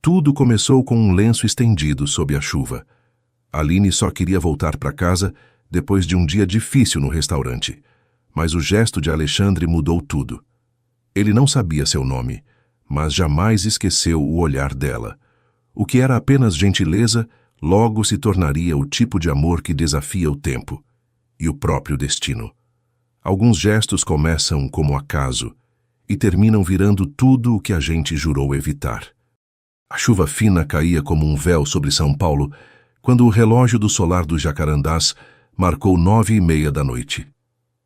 Tudo começou com um lenço estendido sob a chuva. Aline só queria voltar para casa depois de um dia difícil no restaurante. Mas o gesto de Alexandre mudou tudo. Ele não sabia seu nome, mas jamais esqueceu o olhar dela. O que era apenas gentileza, logo se tornaria o tipo de amor que desafia o tempo e o próprio destino. Alguns gestos começam como acaso e terminam virando tudo o que a gente jurou evitar. A chuva fina caía como um véu sobre São Paulo quando o relógio do solar dos Jacarandás marcou 9:30 da noite.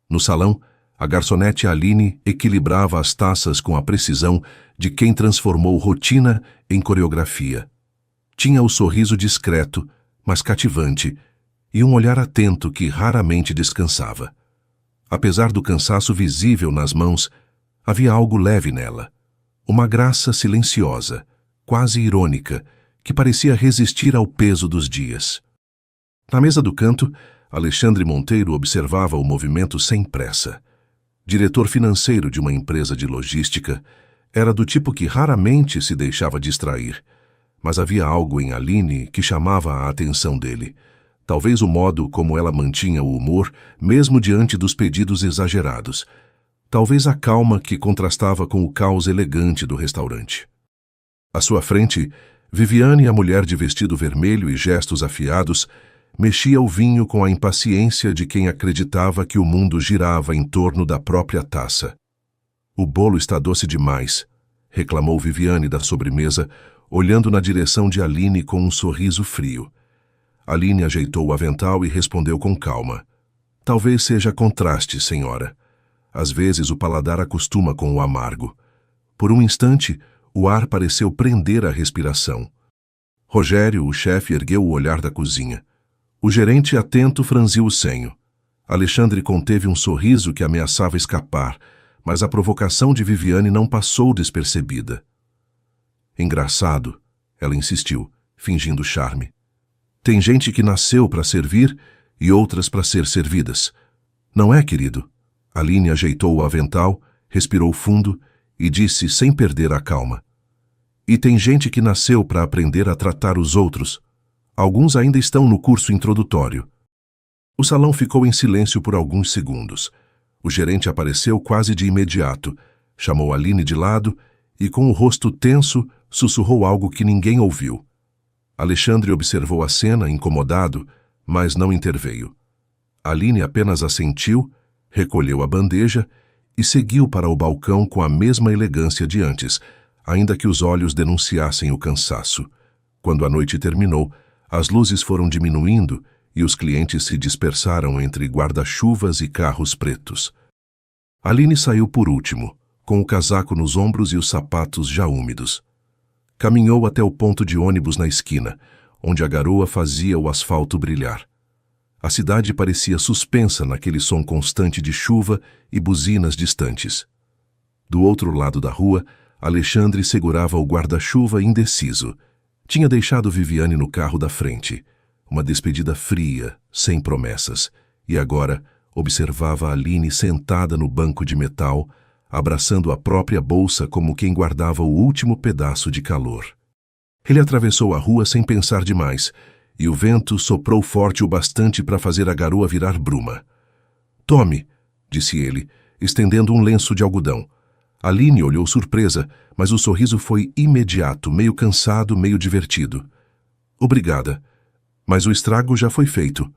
No salão, a garçonete Aline equilibrava as taças com a precisão de quem transformou rotina em coreografia. Tinha o sorriso discreto, mas cativante, e um olhar atento que raramente descansava. Apesar do cansaço visível nas mãos, havia algo leve nela. Uma graça silenciosa, quase irônica, que parecia resistir ao peso dos dias. Na mesa do canto, Alexandre Monteiro observava o movimento sem pressa. Diretor financeiro de uma empresa de logística, era do tipo que raramente se deixava distrair, mas havia algo em Aline que chamava a atenção dele. Talvez o modo como ela mantinha o humor, mesmo diante dos pedidos exagerados. Talvez a calma que contrastava com o caos elegante do restaurante. À sua frente, Viviane, a mulher de vestido vermelho e gestos afiados, mexia o vinho com a impaciência de quem acreditava que o mundo girava em torno da própria taça. "O bolo está doce demais", reclamou Viviane da sobremesa, olhando na direção de Aline com um sorriso frio. Aline ajeitou o avental e respondeu com calma. "Talvez seja contraste, senhora. Às vezes o paladar acostuma com o amargo." Por um instante, o ar pareceu prender a respiração. Rogério, o chefe, ergueu o olhar da cozinha. O gerente atento franziu o senho. Alexandre conteve um sorriso que ameaçava escapar, mas a provocação de Viviane não passou despercebida. "Engraçado", ela insistiu, fingindo charme. "Tem gente que nasceu para servir e outras para ser servidas. Não é, querido?" Aline ajeitou o avental, respirou fundo e disse sem perder a calma. "E tem gente que nasceu para aprender a tratar os outros. Alguns ainda estão no curso introdutório." O salão ficou em silêncio por alguns segundos. O gerente apareceu quase de imediato, chamou Aline de lado e, com o rosto tenso, sussurrou algo que ninguém ouviu. Alexandre observou a cena, incomodado, mas não interveio. Aline apenas assentiu, recolheu a bandeja e seguiu para o balcão com a mesma elegância de antes, ainda que os olhos denunciassem o cansaço. Quando a noite terminou, as luzes foram diminuindo e os clientes se dispersaram entre guarda-chuvas e carros pretos. Aline saiu por último, com o casaco nos ombros e os sapatos já úmidos. Caminhou até o ponto de ônibus na esquina, onde a garoa fazia o asfalto brilhar. A cidade parecia suspensa naquele som constante de chuva e buzinas distantes. Do outro lado da rua, Alexandre segurava o guarda-chuva indeciso. Tinha deixado Viviane no carro da frente. Uma despedida fria, sem promessas. E agora observava Aline sentada no banco de metal, abraçando a própria bolsa como quem guardava o último pedaço de calor. Ele atravessou a rua sem pensar demais, e o vento soprou forte o bastante para fazer a garoa virar bruma. "Tome", disse ele, estendendo um lenço de algodão. Aline olhou surpresa, mas o sorriso foi imediato, meio cansado, meio divertido. "Obrigada, mas o estrago já foi feito."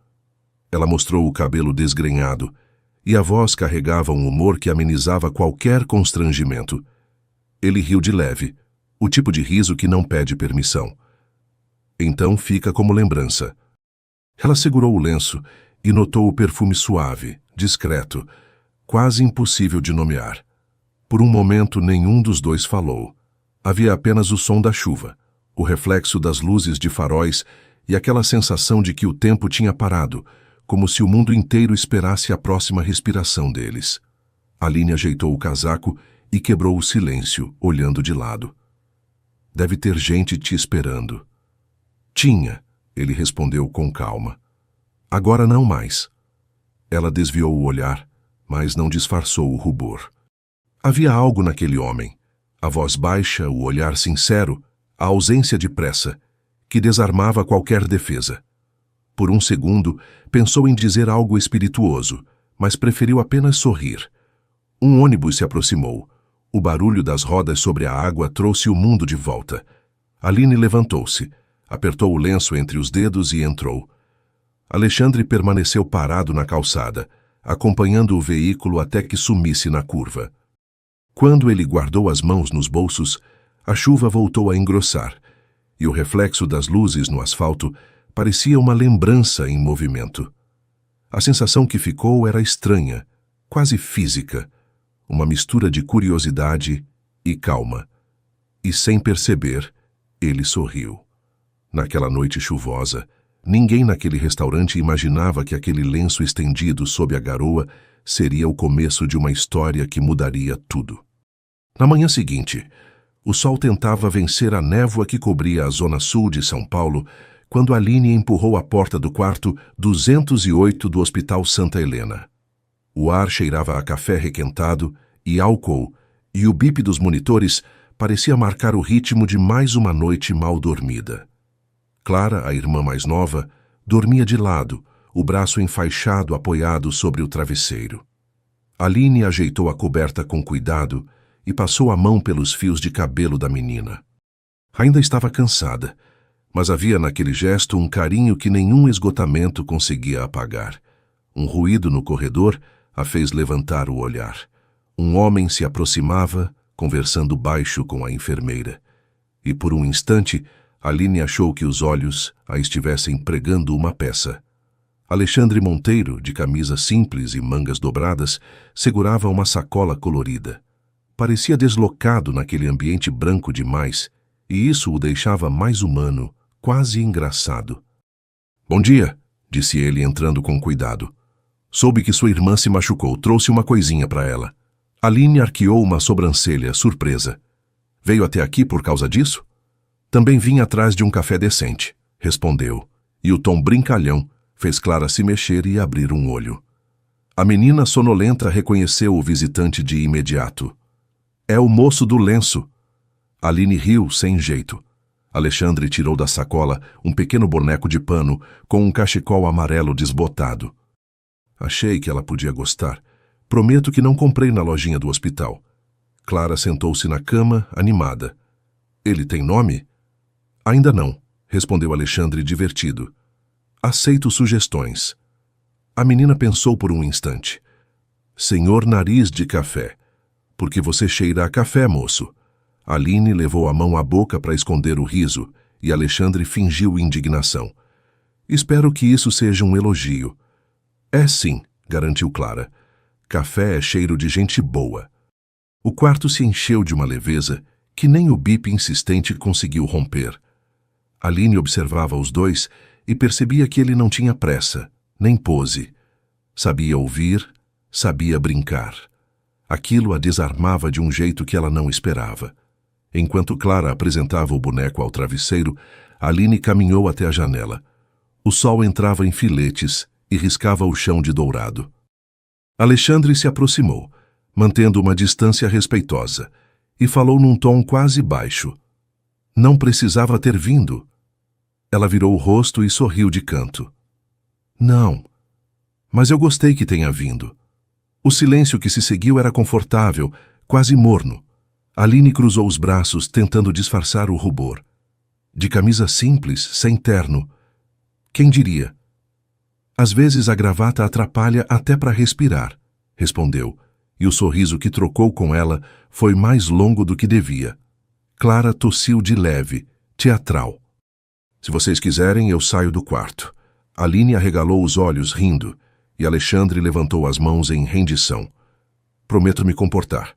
Ela mostrou o cabelo desgrenhado, e a voz carregava um humor que amenizava qualquer constrangimento. Ele riu de leve, o tipo de riso que não pede permissão. "Então fica como lembrança." Ela segurou o lenço e notou o perfume suave, discreto, quase impossível de nomear. Por um momento nenhum dos dois falou. Havia apenas o som da chuva, o reflexo das luzes de faróis e aquela sensação de que o tempo tinha parado, como se o mundo inteiro esperasse a próxima respiração deles. Aline ajeitou o casaco e quebrou o silêncio, olhando de lado. "Deve ter gente te esperando." "Tinha", ele respondeu com calma. "Agora não mais." Ela desviou o olhar, mas não disfarçou o rubor. Havia algo naquele homem. A voz baixa, o olhar sincero, a ausência de pressa, que desarmava qualquer defesa. Por um segundo, pensou em dizer algo espirituoso, mas preferiu apenas sorrir. Um ônibus se aproximou. O barulho das rodas sobre a água trouxe o mundo de volta. Aline levantou-se, apertou o lenço entre os dedos e entrou. Alexandre permaneceu parado na calçada, acompanhando o veículo até que sumisse na curva. Quando ele guardou as mãos nos bolsos, a chuva voltou a engrossar, e o reflexo das luzes no asfalto parecia uma lembrança em movimento. A sensação que ficou era estranha, quase física, uma mistura de curiosidade e calma. E sem perceber, ele sorriu. Naquela noite chuvosa, ninguém naquele restaurante imaginava que aquele lenço estendido sob a garoa seria o começo de uma história que mudaria tudo. Na manhã seguinte, o sol tentava vencer a névoa que cobria a zona sul de São Paulo quando Aline empurrou a porta do quarto 208 do Hospital Santa Helena. O ar cheirava a café requentado e álcool, e o bip dos monitores parecia marcar o ritmo de mais uma noite mal dormida. Clara, a irmã mais nova, dormia de lado, o braço enfaixado apoiado sobre o travesseiro. Aline ajeitou a coberta com cuidado e passou a mão pelos fios de cabelo da menina. Ainda estava cansada, mas havia naquele gesto um carinho que nenhum esgotamento conseguia apagar. Um ruído no corredor a fez levantar o olhar. Um homem se aproximava, conversando baixo com a enfermeira. E por um instante, Aline achou que os olhos a estivessem pregando uma peça. Alexandre Monteiro, de camisa simples e mangas dobradas, segurava uma sacola colorida. Parecia deslocado naquele ambiente branco demais, e isso o deixava mais humano, quase engraçado. "Bom dia", disse ele entrando com cuidado. "Soube que sua irmã se machucou, trouxe uma coisinha para ela." Aline arqueou uma sobrancelha, surpresa. "Veio até aqui por causa disso?" "Também vim atrás de um café decente", respondeu, e o tom brincalhão fez Clara se mexer e abrir um olho. A menina sonolenta reconheceu o visitante de imediato. "É o moço do lenço." Aline riu sem jeito. Alexandre tirou da sacola um pequeno boneco de pano com um cachecol amarelo desbotado. "Achei que ela podia gostar. Prometo que não comprei na lojinha do hospital." Clara sentou-se na cama, animada. "Ele tem nome?" "Ainda não", respondeu Alexandre divertido. "Aceito sugestões." A menina pensou por um instante. "Senhor Nariz de Café. Porque você cheira a café, moço." Aline levou a mão à boca para esconder o riso, e Alexandre fingiu indignação. "Espero que isso seja um elogio." "É sim", garantiu Clara. "Café é cheiro de gente boa." O quarto se encheu de uma leveza que nem o bip insistente conseguiu romper. Aline observava os dois e percebia que ele não tinha pressa, nem pose. Sabia ouvir, sabia brincar. Aquilo a desarmava de um jeito que ela não esperava. Enquanto Clara apresentava o boneco ao travesseiro, Aline caminhou até a janela. O sol entrava em filetes e riscava o chão de dourado. Alexandre se aproximou, mantendo uma distância respeitosa, e falou num tom quase baixo. "Não precisava ter vindo." Ela virou o rosto e sorriu de canto. "Não, mas eu gostei que tenha vindo." O silêncio que se seguiu era confortável, quase morno. Aline cruzou os braços, tentando disfarçar o rubor. De camisa simples, sem terno. Quem diria? "Às vezes a gravata atrapalha até para respirar", respondeu, e o sorriso que trocou com ela foi mais longo do que devia. Clara tossiu de leve, teatral. "Se vocês quiserem, eu saio do quarto." Aline arregalou os olhos, rindo, e Alexandre levantou as mãos em rendição. "Prometo me comportar."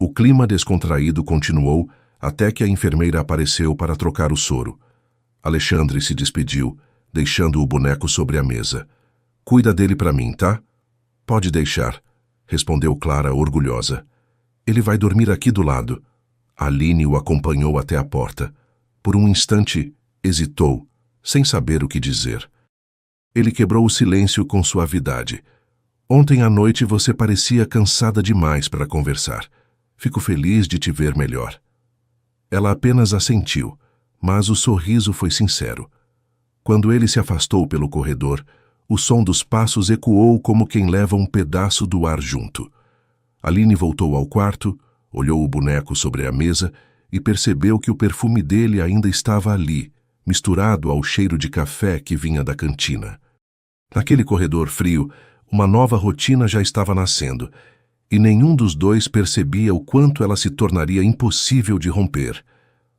O clima descontraído continuou até que a enfermeira apareceu para trocar o soro. Alexandre se despediu, deixando o boneco sobre a mesa. "Cuida dele para mim, tá?" "Pode deixar", respondeu Clara orgulhosa. "Ele vai dormir aqui do lado." Aline o acompanhou até a porta. Por um instante, hesitou, sem saber o que dizer. Ele quebrou o silêncio com suavidade. "Ontem à noite você parecia cansada demais para conversar. Fico feliz de te ver melhor." Ela apenas assentiu, Mas o sorriso foi sincero. Quando ele se afastou pelo corredor, o som dos passos ecoou como quem leva um pedaço do ar junto. Aline voltou ao quarto, olhou o boneco sobre a mesa e percebeu que o perfume dele ainda estava ali, misturado ao cheiro de café que vinha da cantina. Naquele corredor frio, uma nova rotina já estava nascendo, e nenhum dos dois percebia o quanto ela se tornaria impossível de romper.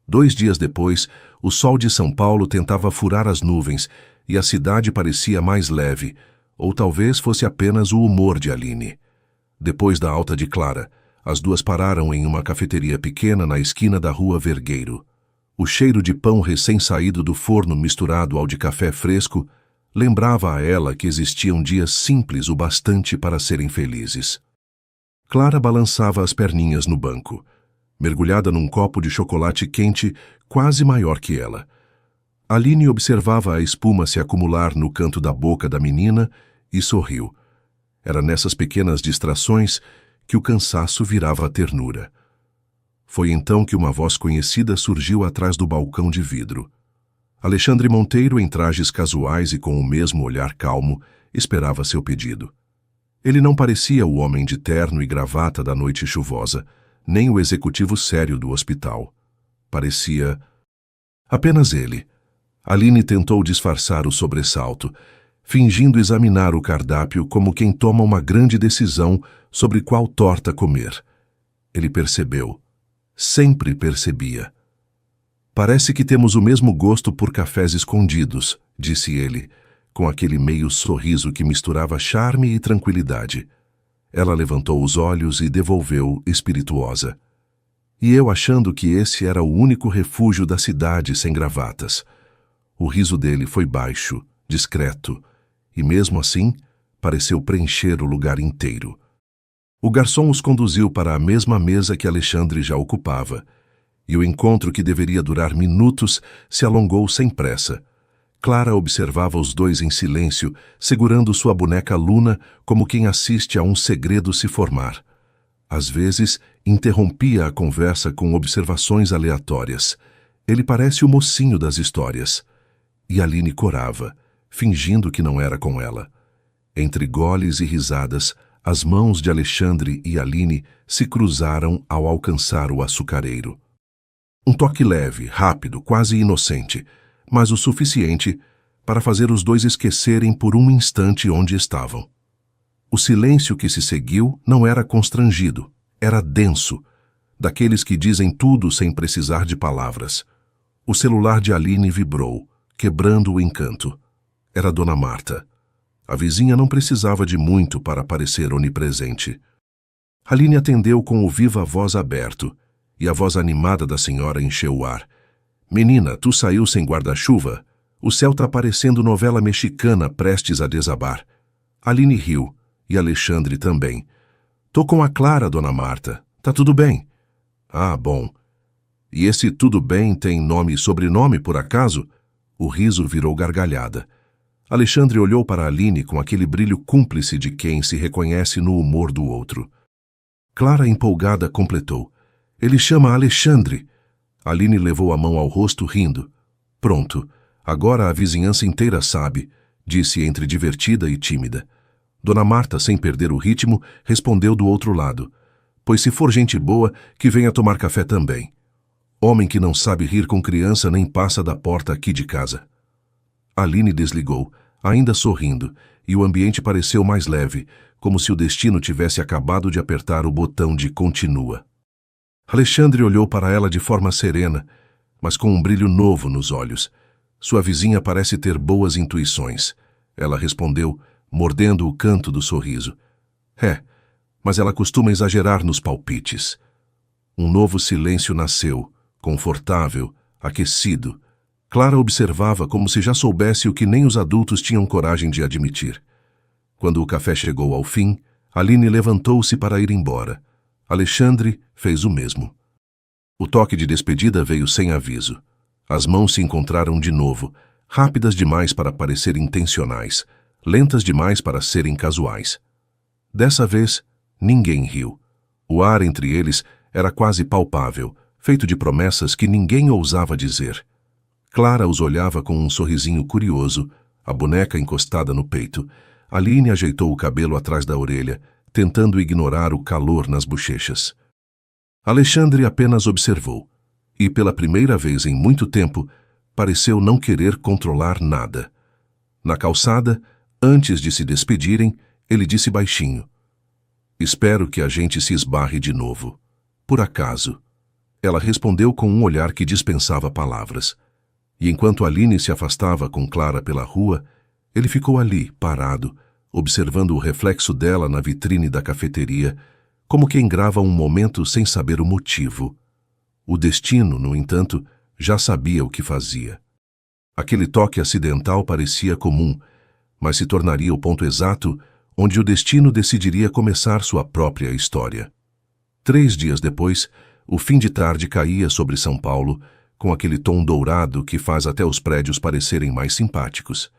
2 dias depois, o sol de São Paulo tentava furar as nuvens e a cidade parecia mais leve, ou talvez fosse apenas o humor de Aline. Depois da alta de Clara, as duas pararam em uma cafeteria pequena na esquina da rua Vergueiro. O cheiro de pão recém-saído do forno misturado ao de café fresco lembrava a ela que existiam dias simples o bastante para serem felizes. Clara balançava as perninhas no banco, mergulhada num copo de chocolate quente quase maior que ela. Aline observava a espuma se acumular no canto da boca da menina e sorriu. Era nessas pequenas distrações que o cansaço virava ternura. Foi então que uma voz conhecida surgiu atrás do balcão de vidro. Alexandre Monteiro, em trajes casuais e com o mesmo olhar calmo, esperava seu pedido. Ele não parecia o homem de terno e gravata da noite chuvosa, nem o executivo sério do hospital. Parecia apenas ele. Aline tentou disfarçar o sobressalto, fingindo examinar o cardápio como quem toma uma grande decisão sobre qual torta comer. Ele percebeu. Sempre percebia. Parece que temos o mesmo gosto por cafés escondidos, disse ele, com aquele meio sorriso que misturava charme e tranquilidade. Ela levantou os olhos e devolveu espirituosa. E eu achando que esse era o único refúgio da cidade sem gravatas. O riso dele foi baixo, discreto, e mesmo assim pareceu preencher o lugar inteiro. O garçom os conduziu para a mesma mesa que Alexandre já ocupava, e o encontro que deveria durar minutos se alongou sem pressa. Clara observava os dois em silêncio, segurando sua boneca Luna como quem assiste a um segredo se formar. Às vezes, interrompia a conversa com observações aleatórias. Ele parece o mocinho das histórias. E Aline corava, fingindo que não era com ela. Entre goles e risadas, as mãos de Alexandre e Aline se cruzaram ao alcançar o açucareiro. Um toque leve, rápido, quase inocente, mas o suficiente para fazer os dois esquecerem por um instante onde estavam. O silêncio que se seguiu não era constrangido, era denso, daqueles que dizem tudo sem precisar de palavras. O celular de Aline vibrou, quebrando o encanto. Era Dona Marta. A vizinha não precisava de muito para parecer onipresente. Aline atendeu com o viva voz aberto, e a voz animada da senhora encheu o ar. Menina, tu saiu sem guarda-chuva? O céu tá parecendo novela mexicana prestes a desabar. Aline riu, e Alexandre também. Tô com a Clara, Dona Marta. Tá tudo bem? Ah, bom. E esse tudo bem tem nome e sobrenome, por acaso? O riso virou gargalhada. Alexandre olhou para Aline com aquele brilho cúmplice de quem se reconhece no humor do outro. Clara, empolgada, completou. Ele chama Alexandre. Aline levou a mão ao rosto, rindo. Pronto, agora a vizinhança inteira sabe, disse entre divertida e tímida. Dona Marta, sem perder o ritmo, respondeu do outro lado. Pois se for gente boa, que venha tomar café também. Homem que não sabe rir com criança nem passa da porta aqui de casa. Aline desligou, ainda sorrindo, e o ambiente pareceu mais leve, como se o destino tivesse acabado de apertar o botão de continua. Alexandre olhou para ela de forma serena, mas com um brilho novo nos olhos. Sua vizinha parece ter boas intuições. Ela respondeu, mordendo o canto do sorriso. É, mas ela costuma exagerar nos palpites. Um novo silêncio nasceu, confortável, aquecido. Clara observava como se já soubesse o que nem os adultos tinham coragem de admitir. Quando o café chegou ao fim, Aline levantou-se para ir embora. Alexandre fez o mesmo. O toque de despedida veio sem aviso. As mãos se encontraram de novo, rápidas demais para parecer intencionais, lentas demais para serem casuais. Dessa vez, ninguém riu. O ar entre eles era quase palpável, feito de promessas que ninguém ousava dizer. Clara os olhava com um sorrisinho curioso, a boneca encostada no peito. Aline ajeitou o cabelo atrás da orelha, tentando ignorar o calor nas bochechas. Alexandre apenas observou, e pela primeira vez em muito tempo, pareceu não querer controlar nada. Na calçada, antes de se despedirem, ele disse baixinho: "Espero que a gente se esbarre de novo. Por acaso?" Ela respondeu com um olhar que dispensava palavras. E enquanto Aline se afastava com Clara pela rua, ele ficou ali, parado, observando o reflexo dela na vitrine da cafeteria, como quem grava um momento sem saber o motivo. O destino, no entanto, já sabia o que fazia. Aquele toque acidental parecia comum, mas se tornaria o ponto exato onde o destino decidiria começar sua própria história. 3 dias depois, o fim de tarde caía sobre São Paulo, com aquele tom dourado que faz até os prédios parecerem mais simpáticos.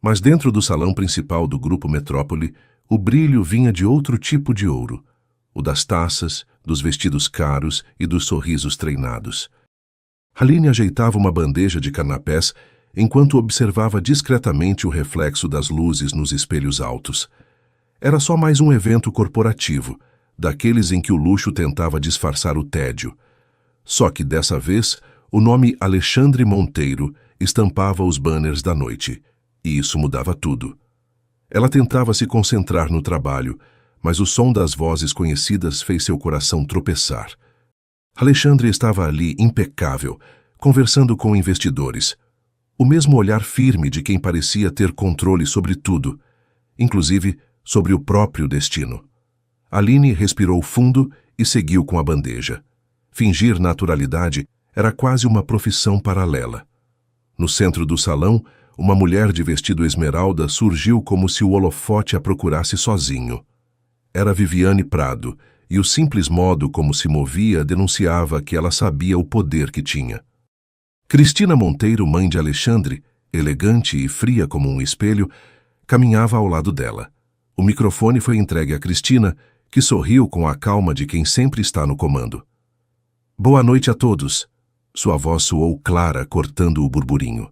Mas dentro do salão principal do Grupo Metrópole, o brilho vinha de outro tipo de ouro, o das taças, dos vestidos caros e dos sorrisos treinados. Aline ajeitava uma bandeja de canapés enquanto observava discretamente o reflexo das luzes nos espelhos altos. Era só mais um evento corporativo, daqueles em que o luxo tentava disfarçar o tédio. Só que dessa vez, o nome Alexandre Monteiro estampava os banners da noite, e isso mudava tudo. Ela tentava se concentrar no trabalho, mas o som das vozes conhecidas fez seu coração tropeçar. Alexandre estava ali impecável, conversando com investidores. O mesmo olhar firme de quem parecia ter controle sobre tudo, inclusive sobre o próprio destino. Aline respirou fundo e seguiu com a bandeja. Fingir naturalidade era quase uma profissão paralela. No centro do salão, uma mulher de vestido esmeralda surgiu como se o holofote a procurasse sozinho. Era Viviane Prado, e o simples modo como se movia denunciava que ela sabia o poder que tinha. Cristina Monteiro, mãe de Alexandre, elegante e fria como um espelho, caminhava ao lado dela. O microfone foi entregue a Cristina, que sorriu com a calma de quem sempre está no comando. "Boa noite a todos." Sua voz soou clara, cortando o burburinho.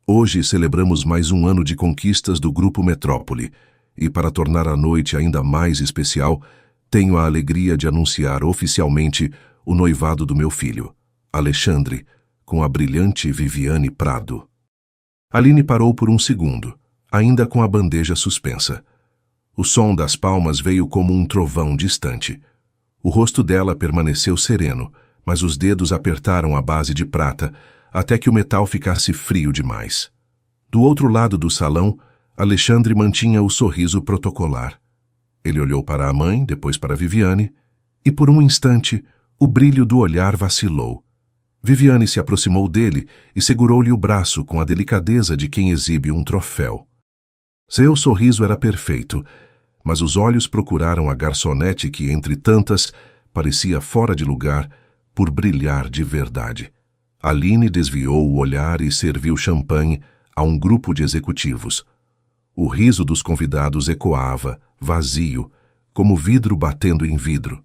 "Hoje celebramos mais um ano de conquistas do Grupo Metrópole, e para tornar a noite ainda mais especial, tenho a alegria de anunciar oficialmente o noivado do meu filho, Alexandre, com a brilhante Viviane Prado." Aline parou por um segundo, ainda com a bandeja suspensa. O som das palmas veio como um trovão distante. O rosto dela permaneceu sereno, mas os dedos apertaram a base de prata até que o metal ficasse frio demais. Do outro lado do salão, Alexandre mantinha o sorriso protocolar. Ele olhou para a mãe, depois para Viviane, e por um instante o brilho do olhar vacilou. Viviane se aproximou dele e segurou-lhe o braço com a delicadeza de quem exibe um troféu. Seu sorriso era perfeito, mas os olhos procuraram a garçonete que, entre tantas, parecia fora de lugar por brilhar de verdade. Aline desviou o olhar e serviu champanhe a um grupo de executivos. O riso dos convidados ecoava, vazio, como vidro batendo em vidro.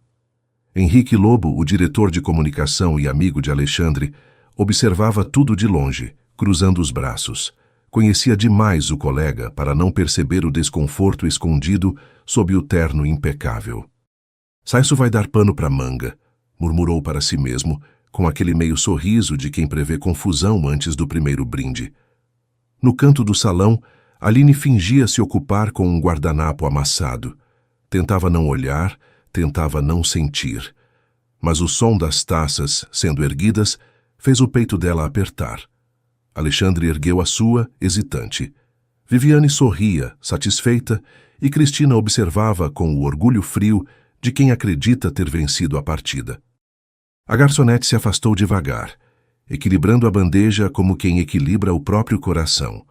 Henrique Lobo, o diretor de comunicação e amigo de Alexandre, observava tudo de longe, cruzando os braços. Conhecia demais o colega para não perceber o desconforto escondido sob o terno impecável. "Isso vai dar pano para manga", murmurou para si mesmo, com aquele meio sorriso de quem prevê confusão antes do primeiro brinde. No canto do salão, Aline fingia se ocupar com um guardanapo amassado. Tentava não olhar, tentava não sentir. Mas o som das taças, sendo erguidas, fez o peito dela apertar. Alexandre ergueu a sua, hesitante. Viviane sorria, satisfeita, e Cristina observava com o orgulho frio de quem acredita ter vencido a partida. A garçonete se afastou devagar, equilibrando a bandeja como quem equilibra o próprio coração.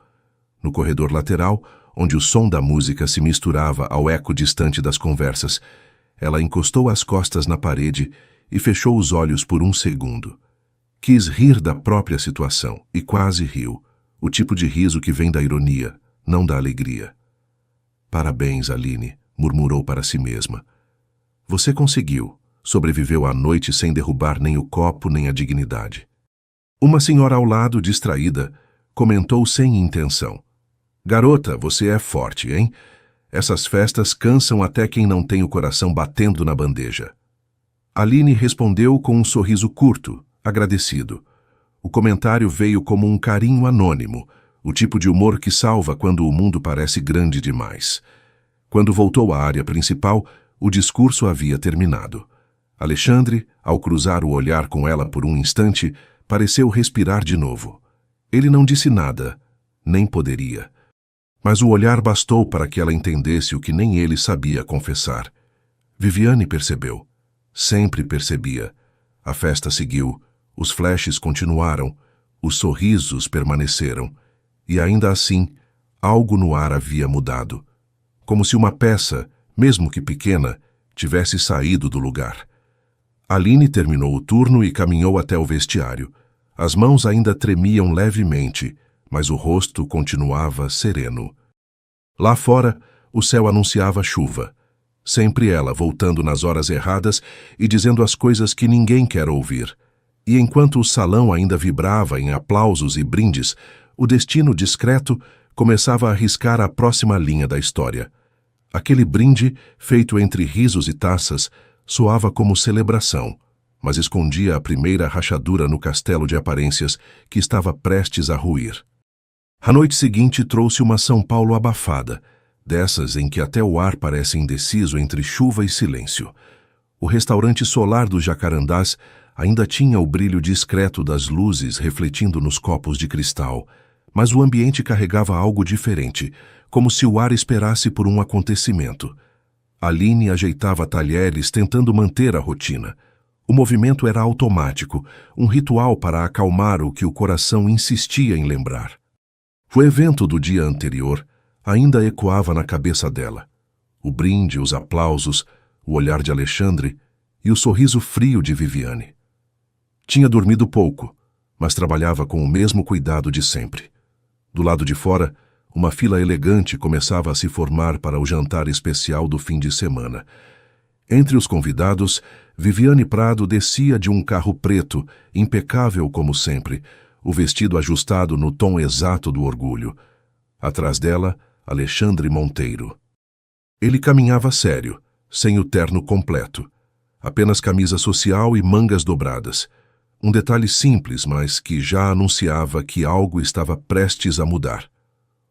No corredor lateral, onde o som da música se misturava ao eco distante das conversas, ela encostou as costas na parede e fechou os olhos por um segundo. Quis rir da própria situação e quase riu, o tipo de riso que vem da ironia, não da alegria. "Parabéns, Aline", murmurou para si mesma. "Você conseguiu. Sobreviveu à noite sem derrubar nem o copo nem a dignidade." Uma senhora ao lado, distraída, comentou sem intenção: "Garota, você é forte, hein? Essas festas cansam até quem não tem o coração batendo na bandeja." Aline respondeu com um sorriso curto, agradecido. O comentário veio como um carinho anônimo, o tipo de humor que salva quando o mundo parece grande demais. Quando voltou à área principal, o discurso havia terminado. Alexandre, ao cruzar o olhar com ela por um instante, pareceu respirar de novo. Ele não disse nada, nem poderia. Mas o olhar bastou para que ela entendesse o que nem ele sabia confessar. Viviane percebeu. Sempre percebia. A festa seguiu, os flashes continuaram, os sorrisos permaneceram. E ainda assim, algo no ar havia mudado. Como se uma peça, mesmo que pequena, tivesse saído do lugar. Aline terminou o turno e caminhou até o vestiário. As mãos ainda tremiam levemente, mas o rosto continuava sereno. Lá fora, o céu anunciava chuva. Sempre ela voltando nas horas erradas e dizendo as coisas que ninguém quer ouvir. E enquanto o salão ainda vibrava em aplausos e brindes, o destino discreto começava a riscar a próxima linha da história. Aquele brinde, feito entre risos e taças, soava como celebração, mas escondia a primeira rachadura no castelo de aparências que estava prestes a ruir. A noite seguinte trouxe uma São Paulo abafada, dessas em que até o ar parece indeciso entre chuva e silêncio. O restaurante solar dos Jacarandás ainda tinha o brilho discreto das luzes refletindo nos copos de cristal, mas o ambiente carregava algo diferente, como se o ar esperasse por um acontecimento. Aline ajeitava talheres tentando manter a rotina. O movimento era automático, um ritual para acalmar o que o coração insistia em lembrar. O evento do dia anterior ainda ecoava na cabeça dela. O brinde, os aplausos, o olhar de Alexandre e o sorriso frio de Viviane. Tinha dormido pouco, mas trabalhava com o mesmo cuidado de sempre. Do lado de fora, uma fila elegante começava a se formar para o jantar especial do fim de semana. Entre os convidados, Viviane Prado descia de um carro preto, impecável como sempre, o vestido ajustado no tom exato do orgulho. Atrás dela, Alexandre Monteiro. Ele caminhava sério, sem o terno completo. Apenas camisa social e mangas dobradas. Um detalhe simples, mas que já anunciava que algo estava prestes a mudar.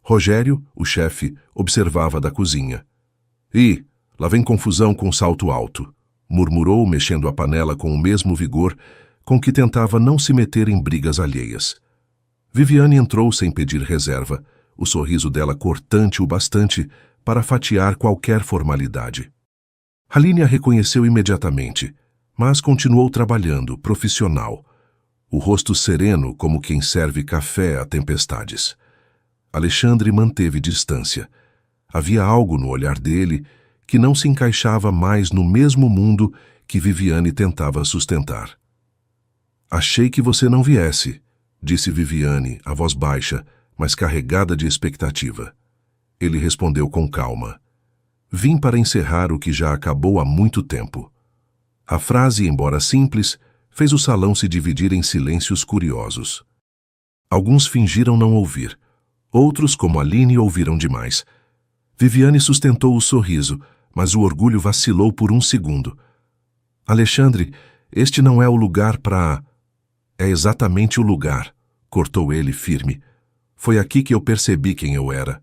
Rogério, o chefe, observava da cozinha. "Ih, lá vem confusão com salto alto", murmurou, mexendo a panela com o mesmo vigor com que tentava não se meter em brigas alheias. Viviane entrou sem pedir reserva, o sorriso dela cortante o bastante para fatiar qualquer formalidade. Aline a reconheceu imediatamente, mas continuou trabalhando, profissional. O rosto sereno como quem serve café a tempestades. Alexandre manteve distância. Havia algo no olhar dele que não se encaixava mais no mesmo mundo que Viviane tentava sustentar. "Achei que você não viesse", disse Viviane, a voz baixa, mas carregada de expectativa. Ele respondeu com calma: "Vim para encerrar o que já acabou há muito tempo." A frase, embora simples, fez o salão se dividir em silêncios curiosos. Alguns fingiram não ouvir. Outros, como Aline, ouviram demais. Viviane sustentou o sorriso, mas o orgulho vacilou por um segundo. "Alexandre, este não é o lugar para..." "É exatamente o lugar", cortou ele firme. "Foi aqui que eu percebi quem eu era.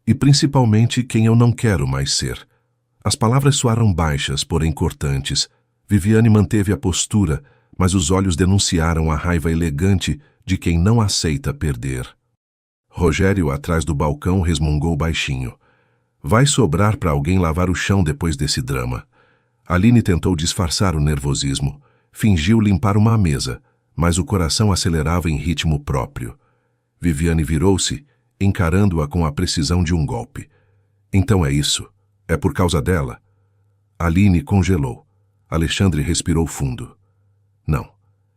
E principalmente quem eu não quero mais ser." As palavras soaram baixas, porém cortantes. Viviane manteve a postura, mas os olhos denunciaram a raiva elegante de quem não aceita perder. Rogério, atrás do balcão, resmungou baixinho: "Vai sobrar para alguém lavar o chão depois desse drama." Aline tentou disfarçar o nervosismo. Fingiu limpar uma mesa, mas o coração acelerava em ritmo próprio. Viviane virou-se, encarando-a com a precisão de um golpe. "Então é isso? É por causa dela?" Aline congelou. Alexandre respirou fundo. "Não,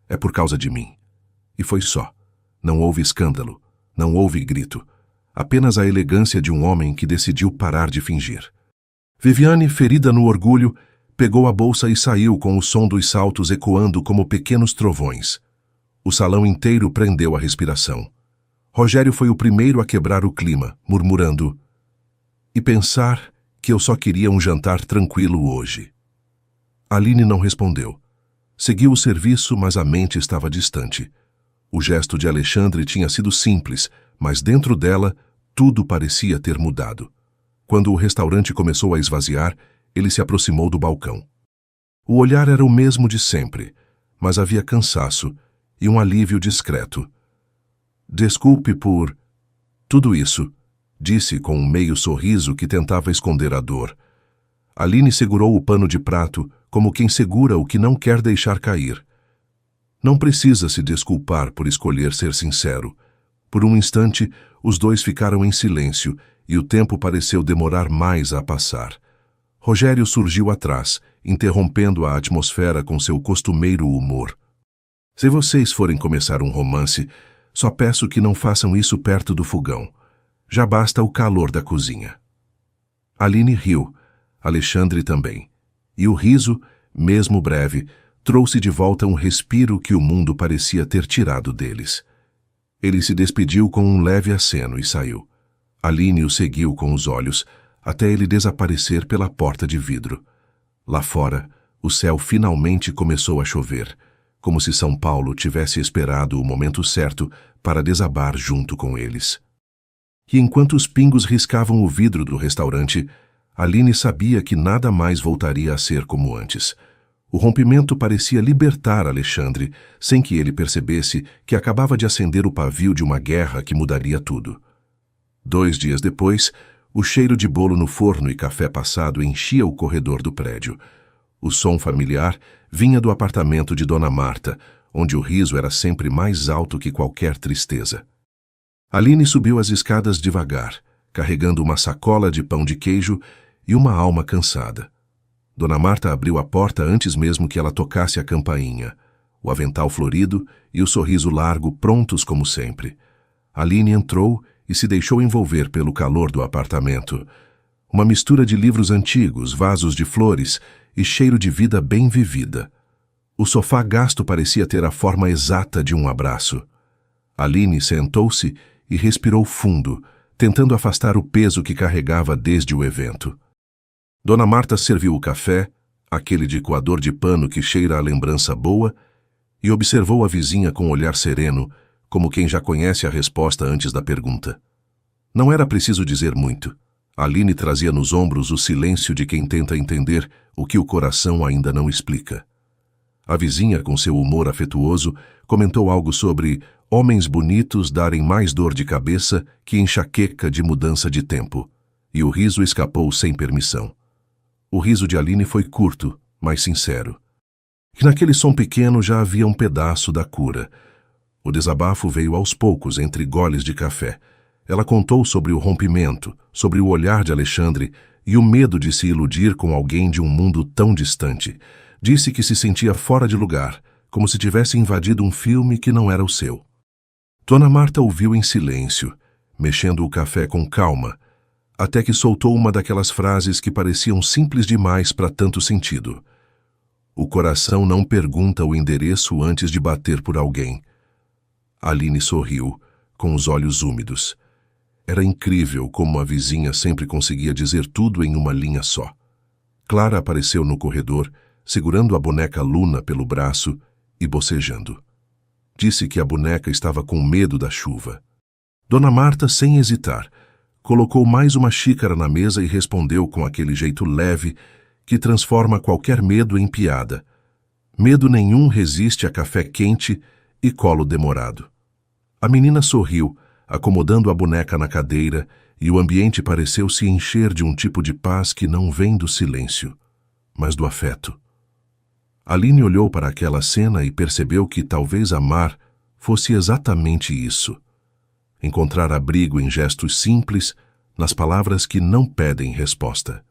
é por causa de mim." E foi só. Não houve escândalo, não houve grito. Apenas a elegância de um homem que decidiu parar de fingir. Viviane, ferida no orgulho, pegou a bolsa e saiu com o som dos saltos ecoando como pequenos trovões. O salão inteiro prendeu a respiração. Rogério foi o primeiro a quebrar o clima, murmurando: "E pensar que eu só queria um jantar tranquilo hoje." Aline não respondeu. Seguiu o serviço, mas a mente estava distante. O gesto de Alexandre tinha sido simples, mas dentro dela tudo parecia ter mudado. Quando o restaurante começou a esvaziar, ele se aproximou do balcão. O olhar era o mesmo de sempre, mas havia cansaço e um alívio discreto. "Desculpe por tudo isso", disse com um meio sorriso que tentava esconder a dor. Aline segurou o pano de prato como quem segura o que não quer deixar cair. Não precisa se desculpar por escolher ser sincero. Por um instante, os dois ficaram em silêncio e o tempo pareceu demorar mais a passar. Rogério surgiu atrás, interrompendo a atmosfera com seu costumeiro humor. "Se vocês forem começar um romance, só peço que não façam isso perto do fogão. Já basta o calor da cozinha." Aline riu, Alexandre também. E o riso, mesmo breve, trouxe de volta um respiro que o mundo parecia ter tirado deles. Ele se despediu com um leve aceno e saiu. Aline o seguiu com os olhos, até ele desaparecer pela porta de vidro. Lá fora, o céu finalmente começou a chover, como se São Paulo tivesse esperado o momento certo para desabar junto com eles. E enquanto os pingos riscavam o vidro do restaurante, Aline sabia que nada mais voltaria a ser como antes. O rompimento parecia libertar Alexandre, sem que ele percebesse que acabava de acender o pavio de uma guerra que mudaria tudo. 2 dias depois, o cheiro de bolo no forno e café passado enchia o corredor do prédio. O som familiar vinha do apartamento de Dona Marta, onde o riso era sempre mais alto que qualquer tristeza. Aline subiu as escadas devagar, carregando uma sacola de pão de queijo e uma alma cansada. Dona Marta abriu a porta antes mesmo que ela tocasse a campainha, o avental florido e o sorriso largo prontos como sempre. Aline entrou e se deixou envolver pelo calor do apartamento. Uma mistura de livros antigos, vasos de flores e cheiro de vida bem vivida. O sofá gasto parecia ter a forma exata de um abraço. Aline sentou-se e respirou fundo, tentando afastar o peso que carregava desde o evento. Dona Marta serviu o café, aquele de coador de pano que cheira a lembrança boa, e observou a vizinha com um olhar sereno, como quem já conhece a resposta antes da pergunta. Não era preciso dizer muito. Aline trazia nos ombros o silêncio de quem tenta entender o que o coração ainda não explica. A vizinha, com seu humor afetuoso, comentou algo sobre homens bonitos darem mais dor de cabeça que enxaqueca de mudança de tempo, e o riso escapou sem permissão. O riso de Aline foi curto, mas sincero. E naquele som pequeno já havia um pedaço da cura. O desabafo veio aos poucos, entre goles de café. Ela contou sobre o rompimento, sobre o olhar de Alexandre e o medo de se iludir com alguém de um mundo tão distante. Disse que se sentia fora de lugar, como se tivesse invadido um filme que não era o seu. Dona Marta ouviu em silêncio, mexendo o café com calma, até que soltou uma daquelas frases que pareciam simples demais para tanto sentido. O coração não pergunta o endereço antes de bater por alguém. Aline sorriu, com os olhos úmidos. Era incrível como a vizinha sempre conseguia dizer tudo em uma linha só. Clara apareceu no corredor, segurando a boneca Luna pelo braço e bocejando. Disse que a boneca estava com medo da chuva. Dona Marta, sem hesitar, colocou mais uma xícara na mesa e respondeu com aquele jeito leve que transforma qualquer medo em piada. Medo nenhum resiste a café quente e colo demorado. A menina sorriu, acomodando a boneca na cadeira, e o ambiente pareceu se encher de um tipo de paz que não vem do silêncio, mas do afeto. Aline olhou para aquela cena e percebeu que talvez amar fosse exatamente isso. Encontrar abrigo em gestos simples, nas palavras que não pedem resposta.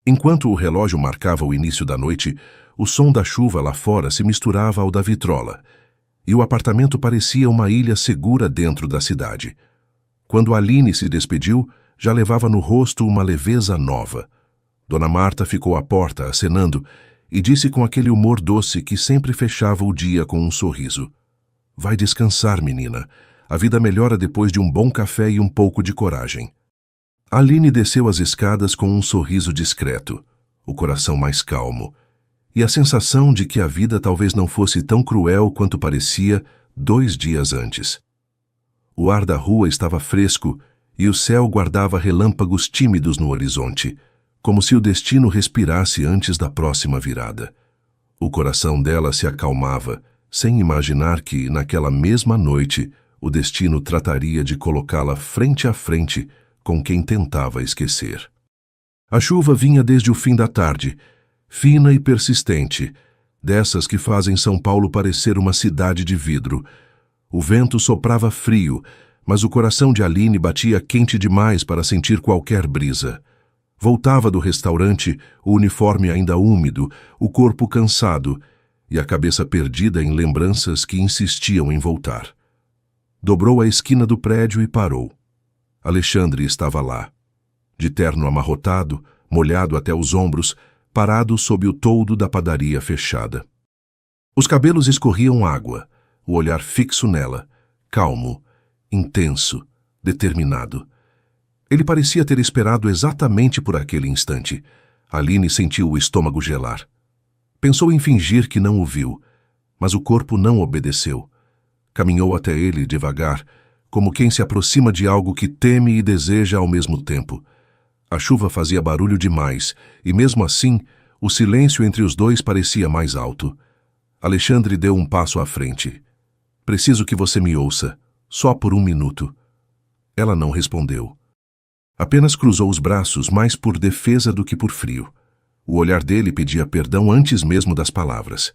Enquanto o relógio marcava o início da noite, o som da chuva lá fora se misturava ao da vitrola, e o apartamento parecia uma ilha segura dentro da cidade. Quando Aline se despediu, já levava no rosto uma leveza nova. Dona Marta ficou à porta, acenando, e disse com aquele humor doce que sempre fechava o dia com um sorriso: Vai descansar, menina. A vida melhora depois de um bom café e um pouco de coragem. Aline desceu as escadas com um sorriso discreto, o coração mais calmo, e a sensação de que a vida talvez não fosse tão cruel quanto parecia 2 dias antes. O ar da rua estava fresco e o céu guardava relâmpagos tímidos no horizonte, como se o destino respirasse antes da próxima virada. O coração dela se acalmava, sem imaginar que, naquela mesma noite, o destino trataria de colocá-la frente a frente com quem tentava esquecer. A chuva vinha desde o fim da tarde, fina e persistente, dessas que fazem São Paulo parecer uma cidade de vidro. O vento soprava frio, mas o coração de Aline batia quente demais para sentir qualquer brisa. Voltava do restaurante, o uniforme ainda úmido, o corpo cansado e a cabeça perdida em lembranças que insistiam em voltar. Dobrou a esquina do prédio e parou. Alexandre estava lá, de terno amarrotado, molhado até os ombros, parado sob o toldo da padaria fechada. Os cabelos escorriam água, o olhar fixo nela, calmo, intenso, determinado. Ele parecia ter esperado exatamente por aquele instante. Aline sentiu o estômago gelar. Pensou em fingir que não o viu, mas o corpo não obedeceu. Caminhou até ele devagar, como quem se aproxima de algo que teme e deseja ao mesmo tempo. A chuva fazia barulho demais, e mesmo assim, o silêncio entre os dois parecia mais alto. Alexandre deu um passo à frente. Preciso que você me ouça, só por 1 minuto. Ela não respondeu. Apenas cruzou os braços mais por defesa do que por frio. O olhar dele pedia perdão antes mesmo das palavras.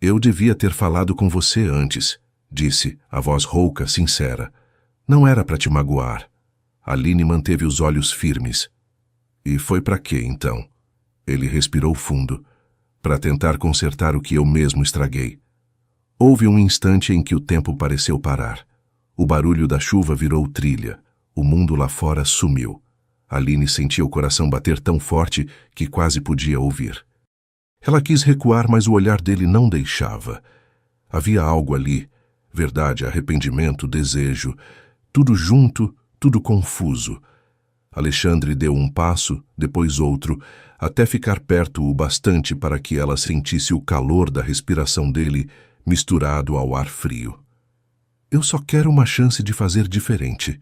Eu devia ter falado com você antes, disse, a voz rouca, sincera. Não era para te magoar. Aline manteve os olhos firmes. E foi para quê, então? Ele respirou fundo. Para tentar consertar o que eu mesmo estraguei. Houve um instante em que o tempo pareceu parar. O barulho da chuva virou trilha. O mundo lá fora sumiu. Aline sentia o coração bater tão forte que quase podia ouvir. Ela quis recuar, mas o olhar dele não deixava. Havia algo ali, verdade, arrependimento, desejo, tudo junto, tudo confuso. Alexandre deu um passo, depois outro, até ficar perto o bastante para que ela sentisse o calor da respiração dele misturado ao ar frio. Eu só quero uma chance de fazer diferente.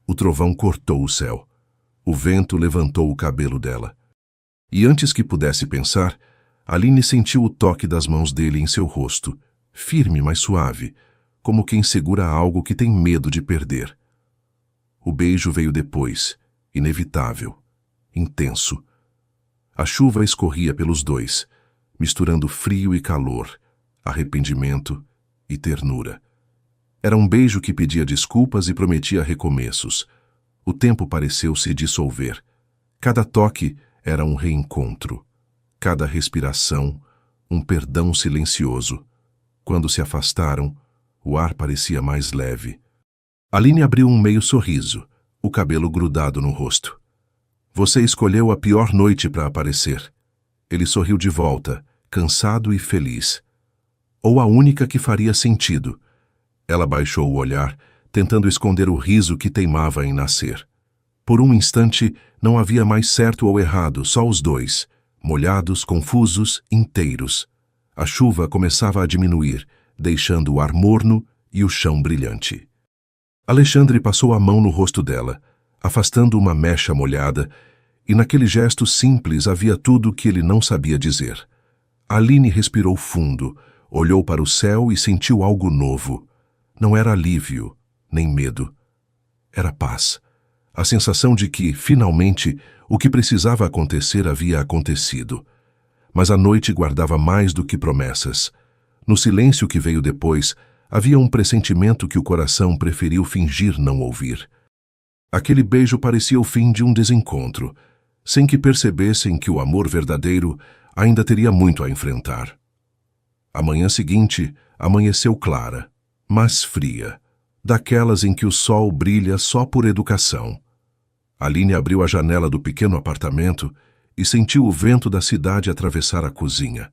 O trovão cortou o céu. O vento levantou o cabelo dela. E antes que pudesse pensar, Aline sentiu o toque das mãos dele em seu rosto, firme, mas suave, como quem segura algo que tem medo de perder. O beijo veio depois, inevitável, intenso. A chuva escorria pelos dois, misturando frio e calor, arrependimento e ternura. Era um beijo que pedia desculpas e prometia recomeços. O tempo pareceu se dissolver. Cada toque era um reencontro. Cada respiração, um perdão silencioso. Quando se afastaram, o ar parecia mais leve. Aline abriu um meio sorriso, o cabelo grudado no rosto. Você escolheu a pior noite para aparecer. Ele sorriu de volta, cansado e feliz. Ou a única que faria sentido. Ela baixou o olhar, tentando esconder o riso que teimava em nascer. Por um instante, não havia mais certo ou errado, só os dois, molhados, confusos, inteiros. A chuva começava a diminuir, deixando o ar morno e o chão brilhante. Alexandre passou a mão no rosto dela, afastando uma mecha molhada, e naquele gesto simples havia tudo o que ele não sabia dizer. Aline respirou fundo, olhou para o céu e sentiu algo novo. Não era alívio, nem medo. Era paz. A sensação de que, finalmente, o que precisava acontecer havia acontecido. Mas a noite guardava mais do que promessas. No silêncio que veio depois, havia um pressentimento que o coração preferiu fingir não ouvir. Aquele beijo parecia o fim de um desencontro, sem que percebessem que o amor verdadeiro ainda teria muito a enfrentar. A manhã seguinte amanheceu clara, mas fria, daquelas em que o sol brilha só por educação. Aline abriu a janela do pequeno apartamento e sentiu o vento da cidade atravessar a cozinha,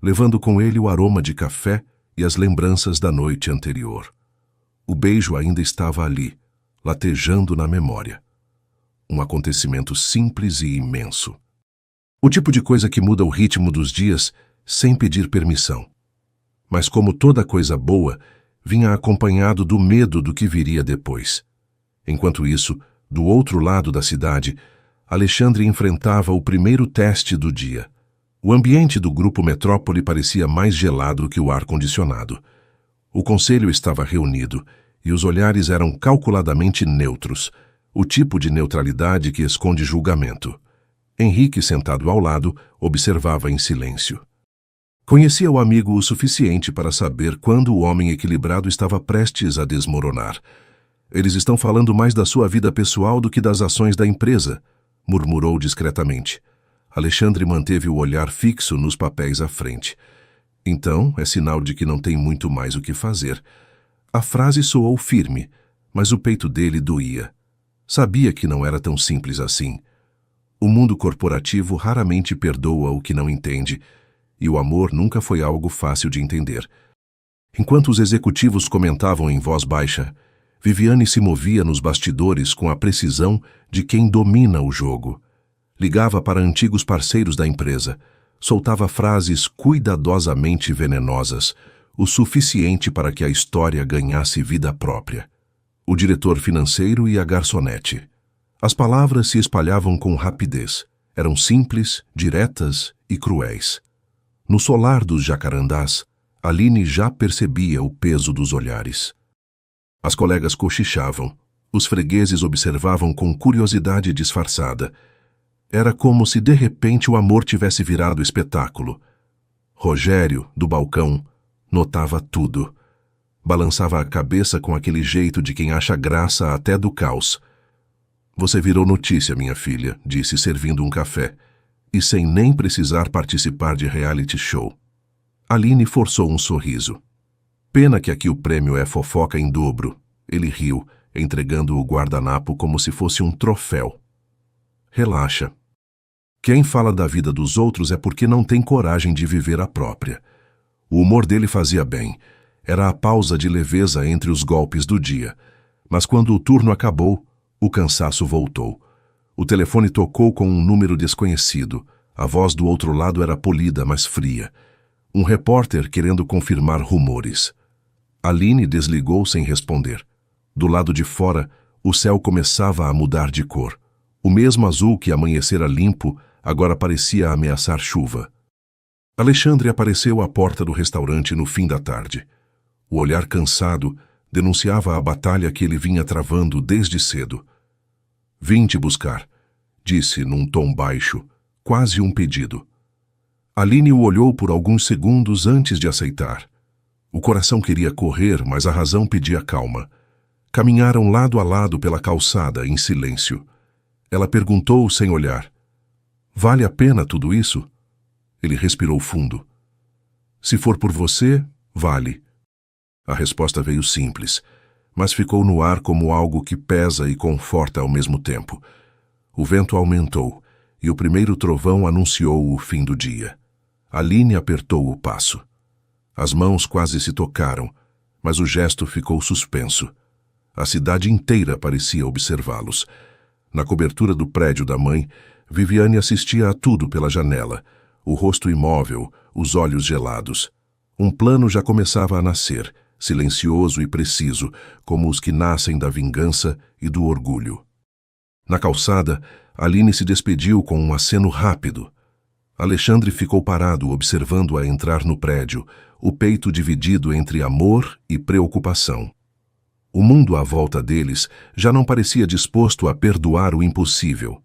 levando com ele o aroma de café e as lembranças da noite anterior. O beijo ainda estava ali, latejando na memória. Um acontecimento simples e imenso. O tipo de coisa que muda o ritmo dos dias sem pedir permissão. Mas como toda coisa boa, vinha acompanhado do medo do que viria depois. Enquanto isso, do outro lado da cidade, Alexandre enfrentava o primeiro teste do dia. O ambiente do Grupo Metrópole parecia mais gelado que o ar-condicionado. O conselho estava reunido e os olhares eram calculadamente neutros, o tipo de neutralidade que esconde julgamento. Henrique, sentado ao lado, observava em silêncio. Conhecia o amigo o suficiente para saber quando o homem equilibrado estava prestes a desmoronar. Eles estão falando mais da sua vida pessoal do que das ações da empresa, murmurou discretamente. Alexandre manteve o olhar fixo nos papéis à frente. Então, é sinal de que não tem muito mais o que fazer. A frase soou firme, mas o peito dele doía. Sabia que não era tão simples assim. O mundo corporativo raramente perdoa o que não entende, e o amor nunca foi algo fácil de entender. Enquanto os executivos comentavam em voz baixa, Viviane se movia nos bastidores com a precisão de quem domina o jogo. Ligava para antigos parceiros da empresa, soltava frases cuidadosamente venenosas, o suficiente para que a história ganhasse vida própria. O diretor financeiro e a garçonete. As palavras se espalhavam com rapidez. Eram simples, diretas e cruéis. No solar dos jacarandás, Aline já percebia o peso dos olhares. As colegas cochichavam. Os fregueses observavam com curiosidade disfarçada. Era como se de repente o amor tivesse virado espetáculo. Rogério, do balcão, notava tudo. Balançava a cabeça com aquele jeito de quem acha graça até do caos. Você virou notícia, minha filha, disse servindo um café, e sem nem precisar participar de reality show. Aline forçou um sorriso. Pena que aqui o prêmio é fofoca em dobro. Ele riu, entregando o guardanapo como se fosse um troféu. Relaxa. Quem fala da vida dos outros é porque não tem coragem de viver a própria. O humor dele fazia bem. Era a pausa de leveza entre os golpes do dia. Mas quando o turno acabou, o cansaço voltou. O telefone tocou com um número desconhecido. A voz do outro lado era polida, mas fria. Um repórter querendo confirmar rumores. Aline desligou sem responder. Do lado de fora, o céu começava a mudar de cor. O mesmo azul que amanhecera limpo, agora parecia ameaçar chuva. Alexandre apareceu à porta do restaurante no fim da tarde. O olhar cansado denunciava a batalha que ele vinha travando desde cedo. Vim te buscar, disse num tom baixo, quase um pedido. Aline o olhou por alguns segundos antes de aceitar. O coração queria correr, mas a razão pedia calma. Caminharam lado a lado pela calçada, em silêncio. Ela perguntou sem olhar. Vale a pena tudo isso? Ele respirou fundo. Se for por você, vale. A resposta veio simples, mas ficou no ar como algo que pesa e conforta ao mesmo tempo. O vento aumentou, e o primeiro trovão anunciou o fim do dia. Aline apertou o passo. As mãos quase se tocaram, mas o gesto ficou suspenso. A cidade inteira parecia observá-los. Na cobertura do prédio da mãe, Viviane assistia a tudo pela janela, o rosto imóvel, os olhos gelados. Um plano já começava a nascer, silencioso e preciso, como os que nascem da vingança e do orgulho. Na calçada, Aline se despediu com um aceno rápido. Alexandre ficou parado observando-a entrar no prédio, o peito dividido entre amor e preocupação. O mundo à volta deles já não parecia disposto a perdoar o impossível.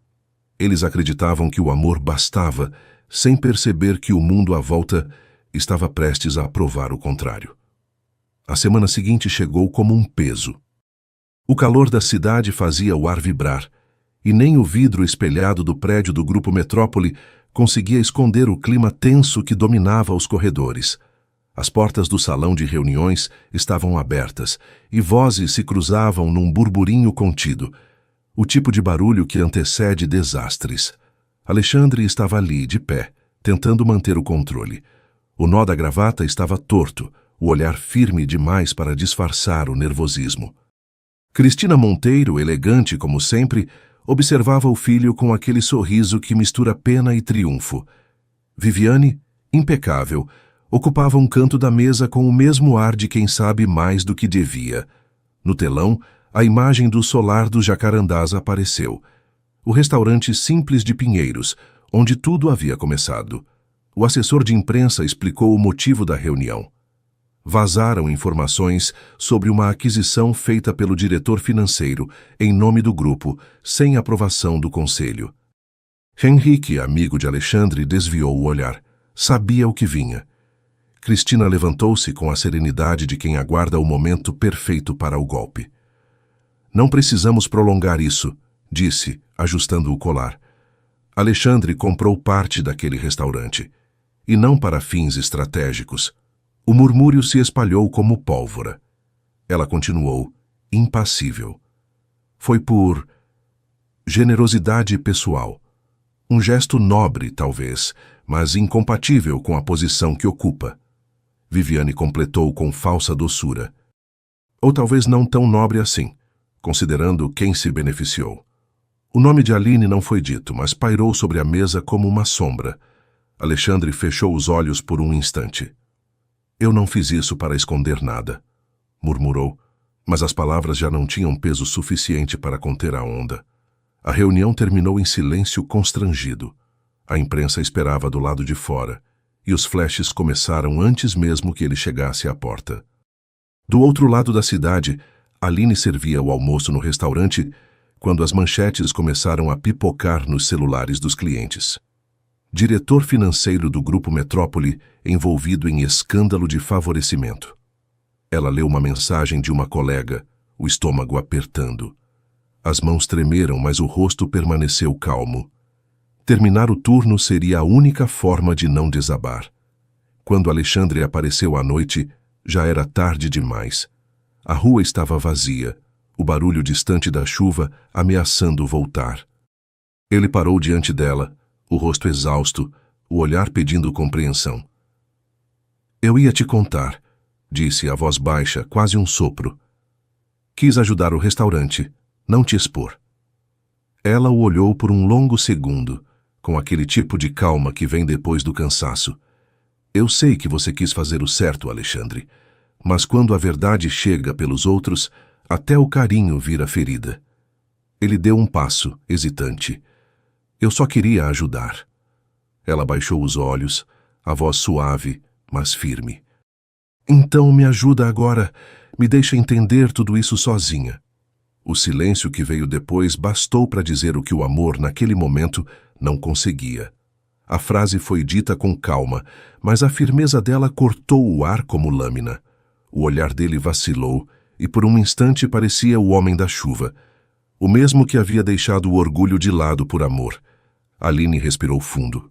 Eles acreditavam que o amor bastava, sem perceber que o mundo à volta estava prestes a provar o contrário. A semana seguinte chegou como um peso. O calor da cidade fazia o ar vibrar, e nem o vidro espelhado do prédio do Grupo Metrópole conseguia esconder o clima tenso que dominava os corredores. As portas do salão de reuniões estavam abertas, e vozes se cruzavam num burburinho contido, o tipo de barulho que antecede desastres. Alexandre estava ali, de pé, tentando manter o controle. O nó da gravata estava torto, o olhar firme demais para disfarçar o nervosismo. Cristina Monteiro, elegante como sempre, observava o filho com aquele sorriso que mistura pena e triunfo. Viviane, impecável, ocupava um canto da mesa com o mesmo ar de quem sabe mais do que devia. No telão, a imagem do solar dos Jacarandás apareceu. O restaurante simples de Pinheiros, onde tudo havia começado. O assessor de imprensa explicou o motivo da reunião. Vazaram informações sobre uma aquisição feita pelo diretor financeiro, em nome do grupo, sem aprovação do conselho. Henrique, amigo de Alexandre, desviou o olhar. Sabia o que vinha. Cristina levantou-se com a serenidade de quem aguarda o momento perfeito para o golpe. Não precisamos prolongar isso, disse, ajustando o colar. Alexandre comprou parte daquele restaurante, e não para fins estratégicos. O murmúrio se espalhou como pólvora. Ela continuou, impassível. Foi por generosidade pessoal. Um gesto nobre, talvez, mas incompatível com a posição que ocupa. Viviane completou com falsa doçura. Ou talvez não tão nobre assim, considerando quem se beneficiou. O nome de Aline não foi dito, mas pairou sobre a mesa como uma sombra. Alexandre fechou os olhos por um instante. Eu não fiz isso para esconder nada, murmurou, mas as palavras já não tinham peso suficiente para conter a onda. A reunião terminou em silêncio constrangido. A imprensa esperava do lado de fora, e os flashes começaram antes mesmo que ele chegasse à porta. Do outro lado da cidade, Aline servia o almoço no restaurante quando as manchetes começaram a pipocar nos celulares dos clientes. Diretor financeiro do Grupo Metrópole envolvido em escândalo de favorecimento. Ela leu uma mensagem de uma colega, o estômago apertando. As mãos tremeram, mas o rosto permaneceu calmo. Terminar o turno seria a única forma de não desabar. Quando Alexandre apareceu à noite, já era tarde demais. A rua estava vazia, o barulho distante da chuva ameaçando voltar. Ele parou diante dela, o rosto exausto, o olhar pedindo compreensão. Eu ia te contar, disse a voz baixa, quase um sopro. Quis ajudar o restaurante, não te expor. Ela o olhou por um longo segundo, com aquele tipo de calma que vem depois do cansaço. Eu sei que você quis fazer o certo, Alexandre, mas quando a verdade chega pelos outros, até o carinho vira ferida. Ele deu um passo, hesitante. Eu só queria ajudar. Ela baixou os olhos, a voz suave, mas firme. Então me ajuda agora, me deixa entender tudo isso sozinha. O silêncio que veio depois bastou para dizer o que o amor, naquele momento, não conseguia. A frase foi dita com calma, mas a firmeza dela cortou o ar como lâmina. O olhar dele vacilou, e por um instante parecia o homem da chuva, o mesmo que havia deixado o orgulho de lado por amor. Aline respirou fundo.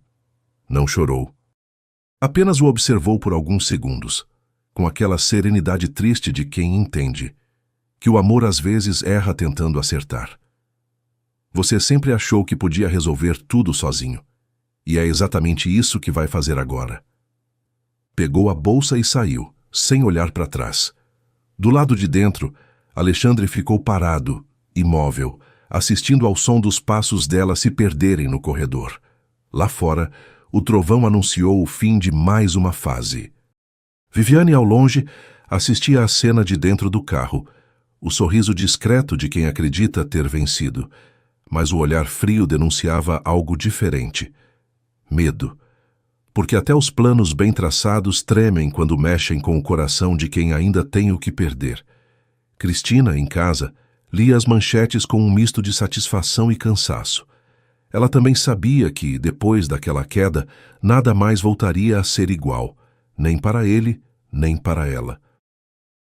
Não chorou. Apenas o observou por alguns segundos, com aquela serenidade triste de quem entende, que o amor às vezes erra tentando acertar. Você sempre achou que podia resolver tudo sozinho, e é exatamente isso que vai fazer agora. Pegou a bolsa e saiu, sem olhar para trás. Do lado de dentro, Alexandre ficou parado, imóvel, assistindo ao som dos passos dela se perderem no corredor. Lá fora, o trovão anunciou o fim de mais uma fase. Viviane, ao longe, assistia à cena de dentro do carro, o sorriso discreto de quem acredita ter vencido, mas o olhar frio denunciava algo diferente. Medo. Porque até os planos bem traçados tremem quando mexem com o coração de quem ainda tem o que perder. Cristina, em casa, lia as manchetes com um misto de satisfação e cansaço. Ela também sabia que, depois daquela queda, nada mais voltaria a ser igual, nem para ele, nem para ela.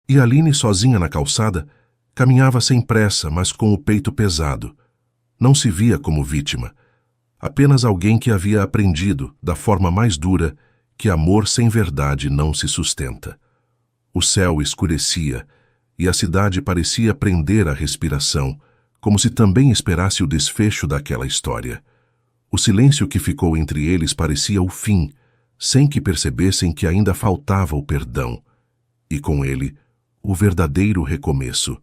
E Aline, sozinha na calçada, caminhava sem pressa, mas com o peito pesado. Não se via como vítima, apenas alguém que havia aprendido, da forma mais dura, que amor sem verdade não se sustenta. O céu escurecia, e a cidade parecia prender a respiração, como se também esperasse o desfecho daquela história. O silêncio que ficou entre eles parecia o fim, sem que percebessem que ainda faltava o perdão. e com ele, o verdadeiro recomeço.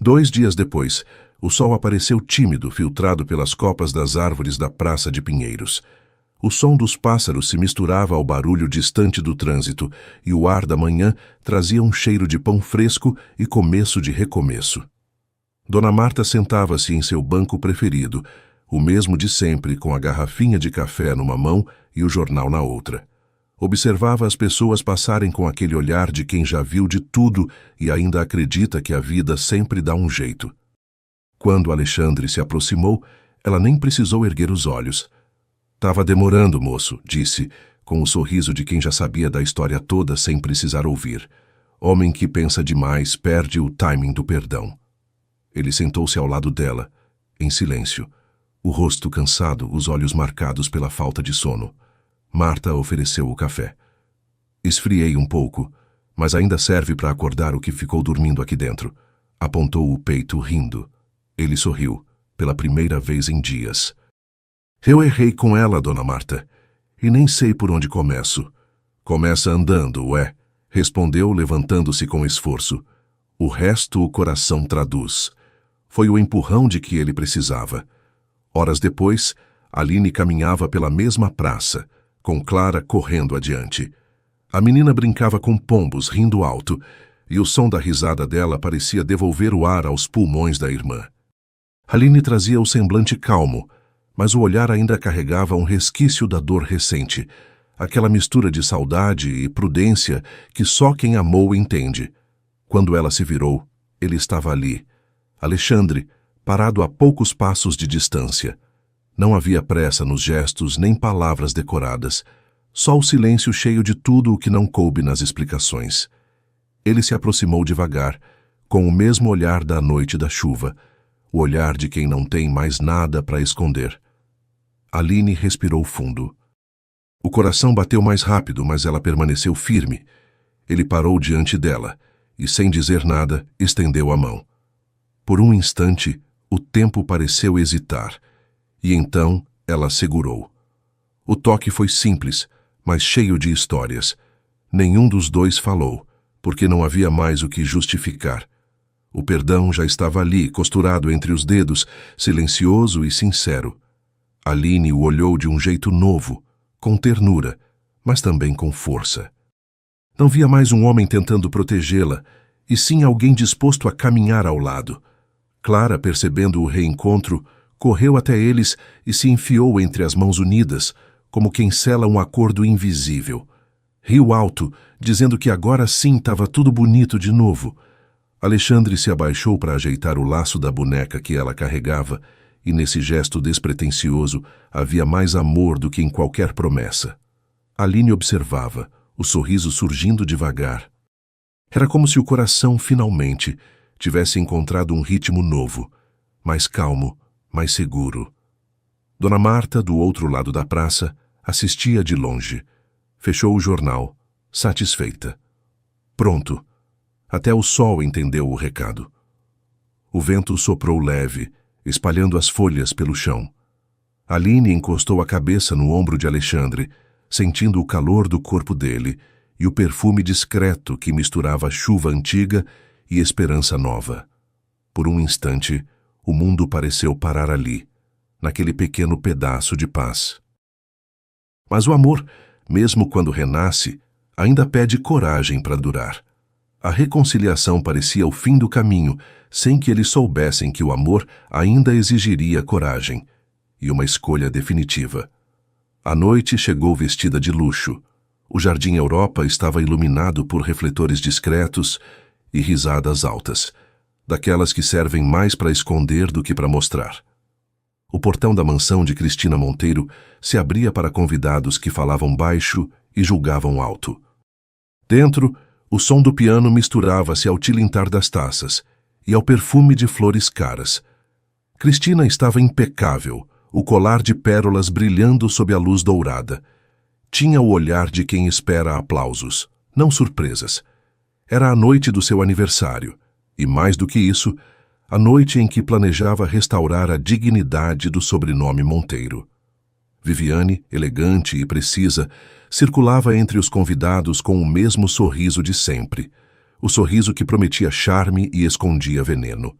2 dias depois, o sol apareceu tímido, filtrado pelas copas das árvores da Praça de Pinheiros. O som dos pássaros se misturava ao barulho distante do trânsito, e o ar da manhã trazia um cheiro de pão fresco e começo de recomeço. Dona Marta sentava-se em seu banco preferido, o mesmo de sempre, com a garrafinha de café numa mão e o jornal na outra. Observava as pessoas passarem com aquele olhar de quem já viu de tudo e ainda acredita que a vida sempre dá um jeito. Quando Alexandre se aproximou, ela nem precisou erguer os olhos. "Tava demorando, moço", disse, com o sorriso de quem já sabia da história toda sem precisar ouvir. Homem que pensa demais perde o timing do perdão. Ele sentou-se ao lado dela, em silêncio, o rosto cansado, os olhos marcados pela falta de sono. Marta ofereceu o café. "Esfriei um pouco, mas ainda serve para acordar o que ficou dormindo aqui dentro." Apontou o peito rindo. Ele sorriu, pela primeira vez em dias. "Eu errei com ela, Dona Marta, e nem sei por onde começo." "Começa andando, ué", respondeu, levantando-se com esforço. "O resto o coração traduz." Foi o empurrão de que ele precisava. Horas depois, Aline caminhava pela mesma praça, com Clara correndo adiante. A menina brincava com pombos, rindo alto, e o som da risada dela parecia devolver o ar aos pulmões da irmã. Aline trazia o semblante calmo, mas o olhar ainda carregava um resquício da dor recente, aquela mistura de saudade e prudência que só quem amou entende. Quando ela se virou, ele estava ali, Alexandre, parado a poucos passos de distância. Não havia pressa nos gestos nem palavras decoradas, só o silêncio cheio de tudo o que não coube nas explicações. Ele se aproximou devagar, com o mesmo olhar da noite da chuva, o olhar de quem não tem mais nada para esconder. Aline respirou fundo. O coração bateu mais rápido, mas ela permaneceu firme. Ele parou diante dela e, sem dizer nada, estendeu a mão. Por um instante, o tempo pareceu hesitar, e então ela segurou. O toque foi simples, mas cheio de histórias. Nenhum dos dois falou, porque não havia mais o que justificar. O perdão já estava ali, costurado entre os dedos, silencioso e sincero. Aline o olhou de um jeito novo, com ternura, mas também com força. Não via mais um homem tentando protegê-la, e sim alguém disposto a caminhar ao lado. Clara, percebendo o reencontro, correu até eles e se enfiou entre as mãos unidas, como quem sela um acordo invisível. Riu alto, dizendo que agora sim estava tudo bonito de novo. Alexandre se abaixou para ajeitar o laço da boneca que ela carregava, e nesse gesto despretensioso havia mais amor do que em qualquer promessa. Aline observava, o sorriso surgindo devagar. Era como se o coração, finalmente, tivesse encontrado um ritmo novo, mais calmo, mais seguro. Dona Marta, do outro lado da praça, assistia de longe. Fechou o jornal, satisfeita. Pronto. Até o sol entendeu o recado. O vento soprou leve, espalhando as folhas pelo chão. Aline encostou a cabeça no ombro de Alexandre, sentindo o calor do corpo dele e o perfume discreto que misturava chuva antiga e esperança nova. Por um instante, o mundo pareceu parar ali, naquele pequeno pedaço de paz. Mas o amor, mesmo quando renasce, ainda pede coragem para durar. A reconciliação parecia o fim do caminho, sem que eles soubessem que o amor ainda exigiria coragem e uma escolha definitiva. A noite chegou vestida de luxo. O Jardim Europa estava iluminado por refletores discretos e risadas altas, daquelas que servem mais para esconder do que para mostrar. O portão da mansão de Cristina Monteiro se abria para convidados que falavam baixo e julgavam alto. Dentro, o som do piano misturava-se ao tilintar das taças e ao perfume de flores caras. Cristina estava impecável, o colar de pérolas brilhando sob a luz dourada. Tinha o olhar de quem espera aplausos, não surpresas. Era a noite do seu aniversário, e mais do que isso, a noite em que planejava restaurar a dignidade do sobrenome Monteiro. Viviane, elegante e precisa, circulava entre os convidados com o mesmo sorriso de sempre, o sorriso que prometia charme e escondia veneno.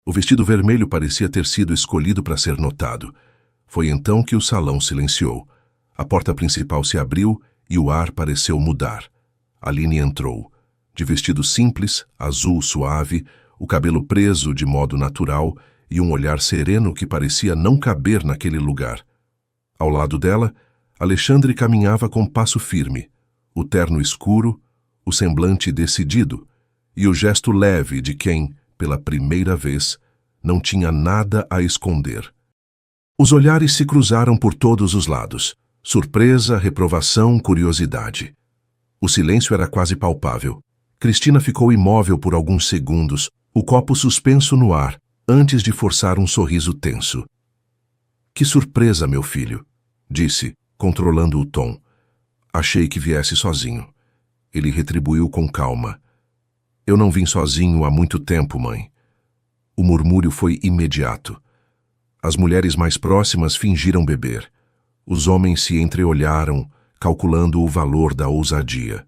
O vestido vermelho parecia ter sido escolhido para ser notado. Foi então que o salão silenciou. A porta principal se abriu e o ar pareceu mudar. Aline entrou, de vestido simples, azul suave, o cabelo preso de modo natural e um olhar sereno que parecia não caber naquele lugar. Ao lado dela, Alexandre caminhava com passo firme, o terno escuro, o semblante decidido e o gesto leve de quem, pela primeira vez, não tinha nada a esconder. Os olhares se cruzaram por todos os lados. Surpresa, reprovação, curiosidade. O silêncio era quase palpável. Cristina ficou imóvel por alguns segundos, o copo suspenso no ar, antes de forçar um sorriso tenso. "Que surpresa, meu filho", disse, controlando o tom. "Achei que viesse sozinho." Ele retribuiu com calma. "Eu não vim sozinho há muito tempo, mãe." O murmúrio foi imediato. As mulheres mais próximas fingiram beber. Os homens se entreolharam, calculando o valor da ousadia.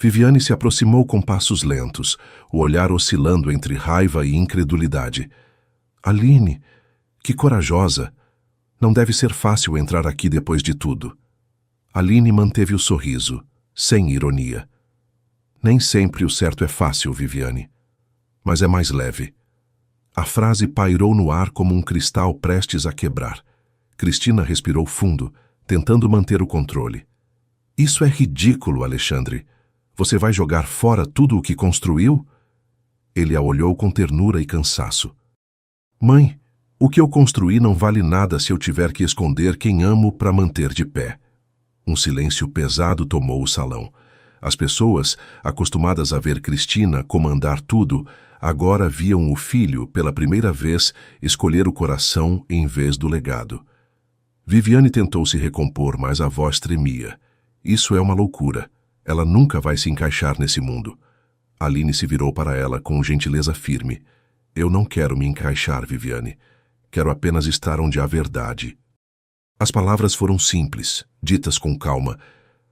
Viviane se aproximou com passos lentos, o olhar oscilando entre raiva e incredulidade. "Aline, que corajosa! Não deve ser fácil entrar aqui depois de tudo." Aline manteve o sorriso, sem ironia. "Nem sempre o certo é fácil, Viviane, mas é mais leve." A frase pairou no ar como um cristal prestes a quebrar. Cristina respirou fundo, tentando manter o controle. "Isso é ridículo, Alexandre. Você vai jogar fora tudo o que construiu?" Ele a olhou com ternura e cansaço. "Mãe, o que eu construí não vale nada se eu tiver que esconder quem amo para manter de pé." Um silêncio pesado tomou o salão. As pessoas, acostumadas a ver Cristina comandar tudo, agora viam o filho, pela primeira vez, escolher o coração em vez do legado. Viviane tentou se recompor, mas a voz tremia. "Isso é uma loucura. Ela nunca vai se encaixar nesse mundo." Aline se virou para ela com gentileza firme. "Eu não quero me encaixar, Viviane. Quero apenas estar onde há verdade." As palavras foram simples, ditas com calma,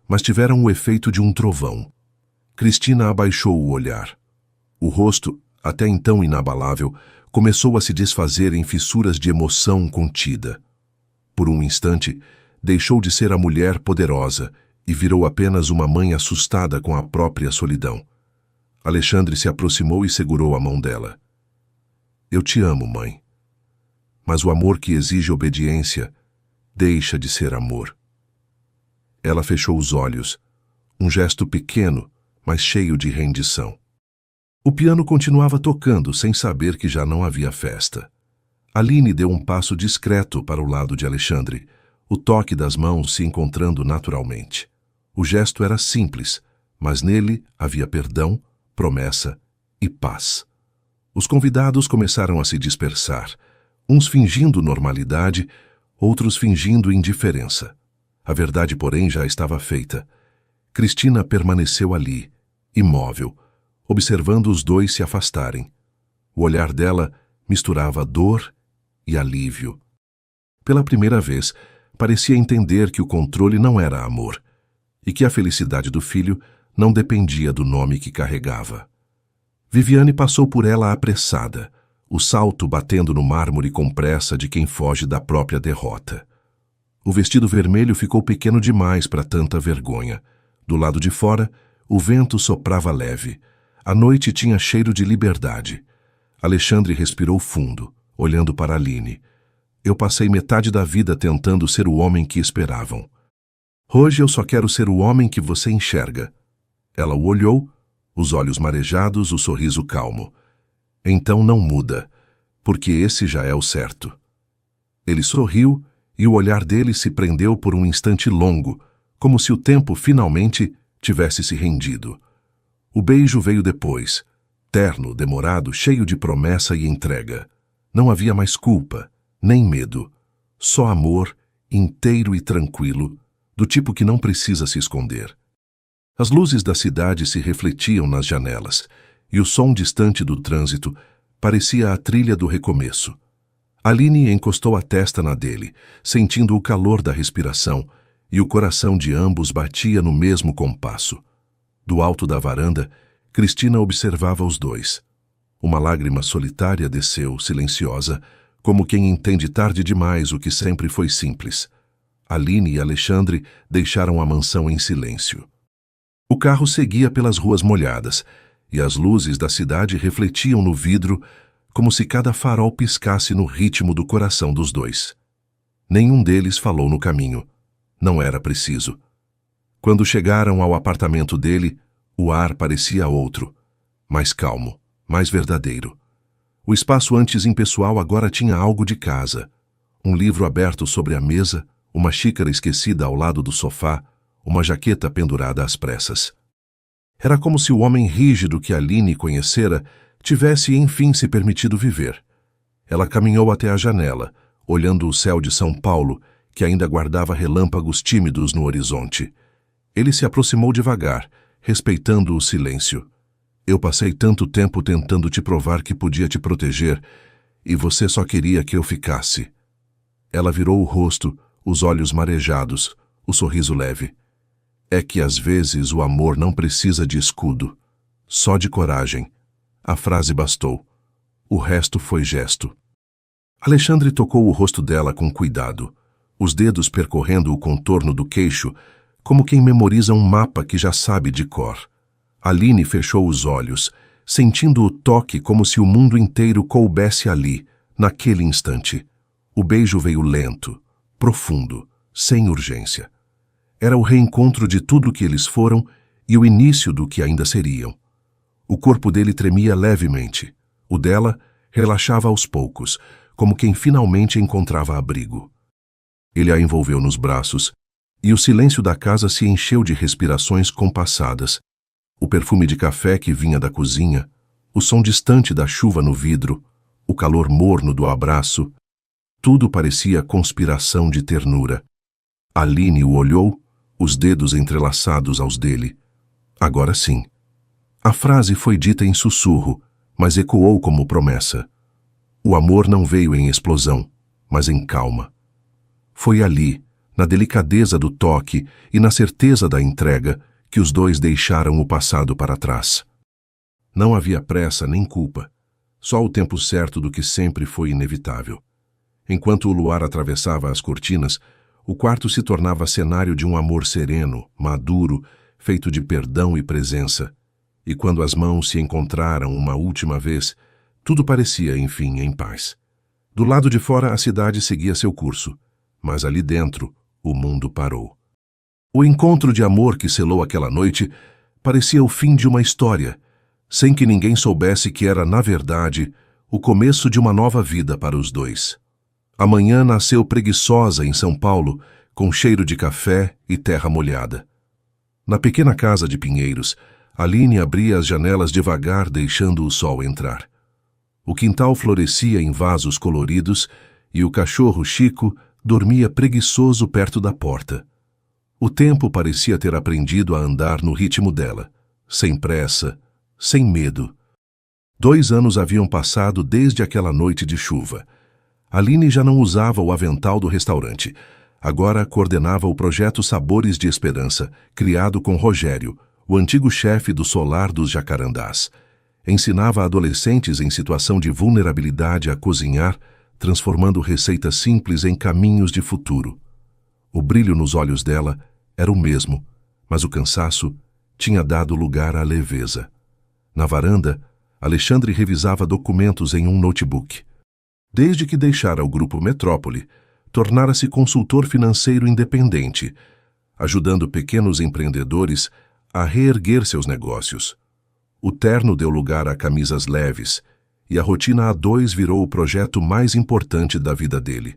mas tiveram o efeito de um trovão. Cristina abaixou o olhar. O rosto, até então inabalável, começou a se desfazer em fissuras de emoção contida. Por um instante, deixou de ser a mulher poderosa e virou apenas uma mãe assustada com a própria solidão. Alexandre se aproximou e segurou a mão dela. "Eu te amo, mãe. Mas o amor que exige obediência deixa de ser amor." Ela fechou os olhos, um gesto pequeno, mas cheio de rendição. O piano continuava tocando, sem saber que já não havia festa. Aline deu um passo discreto para o lado de Alexandre, o toque das mãos se encontrando naturalmente. O gesto era simples, mas nele havia perdão, promessa e paz. Os convidados começaram a se dispersar, uns fingindo normalidade, outros fingindo indiferença. A verdade, porém, já estava feita. Cristina permaneceu ali, imóvel, observando os dois se afastarem. O olhar dela misturava dor e alívio. Pela primeira vez, parecia entender que o controle não era amor, e que a felicidade do filho não dependia do nome que carregava. Viviane passou por ela apressada, o salto batendo no mármore com pressa de quem foge da própria derrota. O vestido vermelho ficou pequeno demais para tanta vergonha. Do lado de fora, o vento soprava leve. A noite tinha cheiro de liberdade. Alexandre respirou fundo, olhando para Aline. "Eu passei metade da vida tentando ser o homem que esperavam. Hoje eu só quero ser o homem que você enxerga." Ela o olhou, os olhos marejados, o sorriso calmo. "Então não muda, porque esse já é o certo." Ele sorriu e o olhar dele se prendeu por um instante longo, como se o tempo finalmente tivesse se rendido. O beijo veio depois, terno, demorado, cheio de promessa e entrega. Não havia mais culpa, nem medo, só amor, inteiro e tranquilo, do tipo que não precisa se esconder. As luzes da cidade se refletiam nas janelas, e o som distante do trânsito parecia a trilha do recomeço. Aline encostou a testa na dele, sentindo o calor da respiração, e o coração de ambos batia no mesmo compasso. Do alto da varanda, Cristina observava os dois. Uma lágrima solitária desceu, silenciosa, como quem entende tarde demais o que sempre foi simples. Aline e Alexandre deixaram a mansão em silêncio. O carro seguia pelas ruas molhadas, e as luzes da cidade refletiam no vidro, como se cada farol piscasse no ritmo do coração dos dois. Nenhum deles falou no caminho. Não era preciso. Quando chegaram ao apartamento dele, o ar parecia outro, mais calmo, mais verdadeiro. O espaço antes impessoal agora tinha algo de casa. Um livro aberto sobre a mesa, uma xícara esquecida ao lado do sofá, uma jaqueta pendurada às pressas. Era como se o homem rígido que Aline conhecera tivesse enfim se permitido viver. Ela caminhou até a janela, olhando o céu de São Paulo, que ainda guardava relâmpagos tímidos no horizonte. Ele se aproximou devagar, respeitando o silêncio. Eu passei tanto tempo tentando te provar que podia te proteger, e você só queria que eu ficasse. Ela virou o rosto, os olhos marejados, o sorriso leve. É que às vezes o amor não precisa de escudo, só de coragem. A frase bastou. O resto foi gesto. Alexandre tocou o rosto dela com cuidado, os dedos percorrendo o contorno do queixo, como quem memoriza um mapa que já sabe de cor. Aline fechou os olhos, sentindo o toque como se o mundo inteiro coubesse ali, naquele instante. O beijo veio lento, profundo, sem urgência. Era o reencontro de tudo que eles foram e o início do que ainda seriam. O corpo dele tremia levemente. O dela relaxava aos poucos, como quem finalmente encontrava abrigo. Ele a envolveu nos braços, e o silêncio da casa se encheu de respirações compassadas. O perfume de café que vinha da cozinha, o som distante da chuva no vidro, o calor morno do abraço, tudo parecia conspiração de ternura. Aline o olhou, os dedos entrelaçados aos dele. Agora sim. A frase foi dita em sussurro, mas ecoou como promessa. O amor não veio em explosão, mas em calma. Foi ali, na delicadeza do toque e na certeza da entrega, que os dois deixaram o passado para trás. Não havia pressa nem culpa, só o tempo certo do que sempre foi inevitável. Enquanto o luar atravessava as cortinas, o quarto se tornava cenário de um amor sereno, maduro, feito de perdão e presença. E quando as mãos se encontraram uma última vez, tudo parecia, enfim, em paz. Do lado de fora a cidade seguia seu curso, mas ali dentro o mundo parou. O encontro de amor que selou aquela noite parecia o fim de uma história, sem que ninguém soubesse que era, na verdade, o começo de uma nova vida para os dois. A manhã nasceu preguiçosa em São Paulo, com cheiro de café e terra molhada. Na pequena casa de Pinheiros, Aline abria as janelas devagar, deixando o sol entrar. O quintal florescia em vasos coloridos e o cachorro Chico dormia preguiçoso perto da porta. O tempo parecia ter aprendido a andar no ritmo dela, sem pressa, sem medo. 2 anos haviam passado desde aquela noite de chuva. Aline já não usava o avental do restaurante. Agora coordenava o projeto Sabores de Esperança, criado com Rogério, o antigo chefe do Solar dos Jacarandás. Ensinava adolescentes em situação de vulnerabilidade a cozinhar, transformando receitas simples em caminhos de futuro. O brilho nos olhos dela era o mesmo, mas o cansaço tinha dado lugar à leveza. Na varanda, Alexandre revisava documentos em um notebook. Desde que deixara o Grupo Metrópole, tornara-se consultor financeiro independente, ajudando pequenos empreendedores a reerguer seus negócios. O terno deu lugar a camisas leves, e a rotina A2 virou o projeto mais importante da vida dele.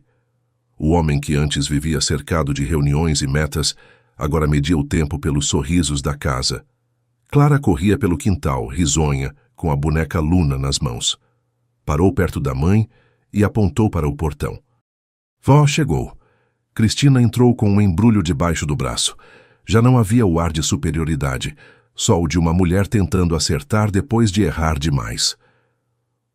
O homem que antes vivia cercado de reuniões e metas, agora media o tempo pelos sorrisos da casa. Clara corria pelo quintal, risonha, com a boneca Luna nas mãos. Parou perto da mãe e apontou para o portão. Vó chegou. Cristina entrou com um embrulho debaixo do braço. Já não havia o ar de superioridade, só o de uma mulher tentando acertar depois de errar demais.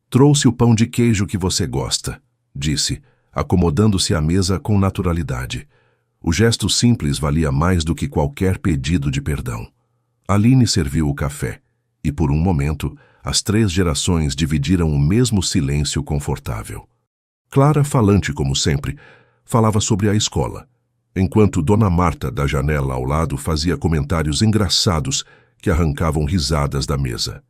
Trouxe o pão de queijo que você gosta. disse, acomodando-se à mesa com naturalidade. O gesto simples valia mais do que qualquer pedido de perdão. Aline serviu o café, e por um momento, as 3 gerações dividiram o mesmo silêncio confortável. Clara, falante como sempre, falava sobre a escola, enquanto Dona Marta, da janela ao lado, fazia comentários engraçados que arrancavam risadas da mesa.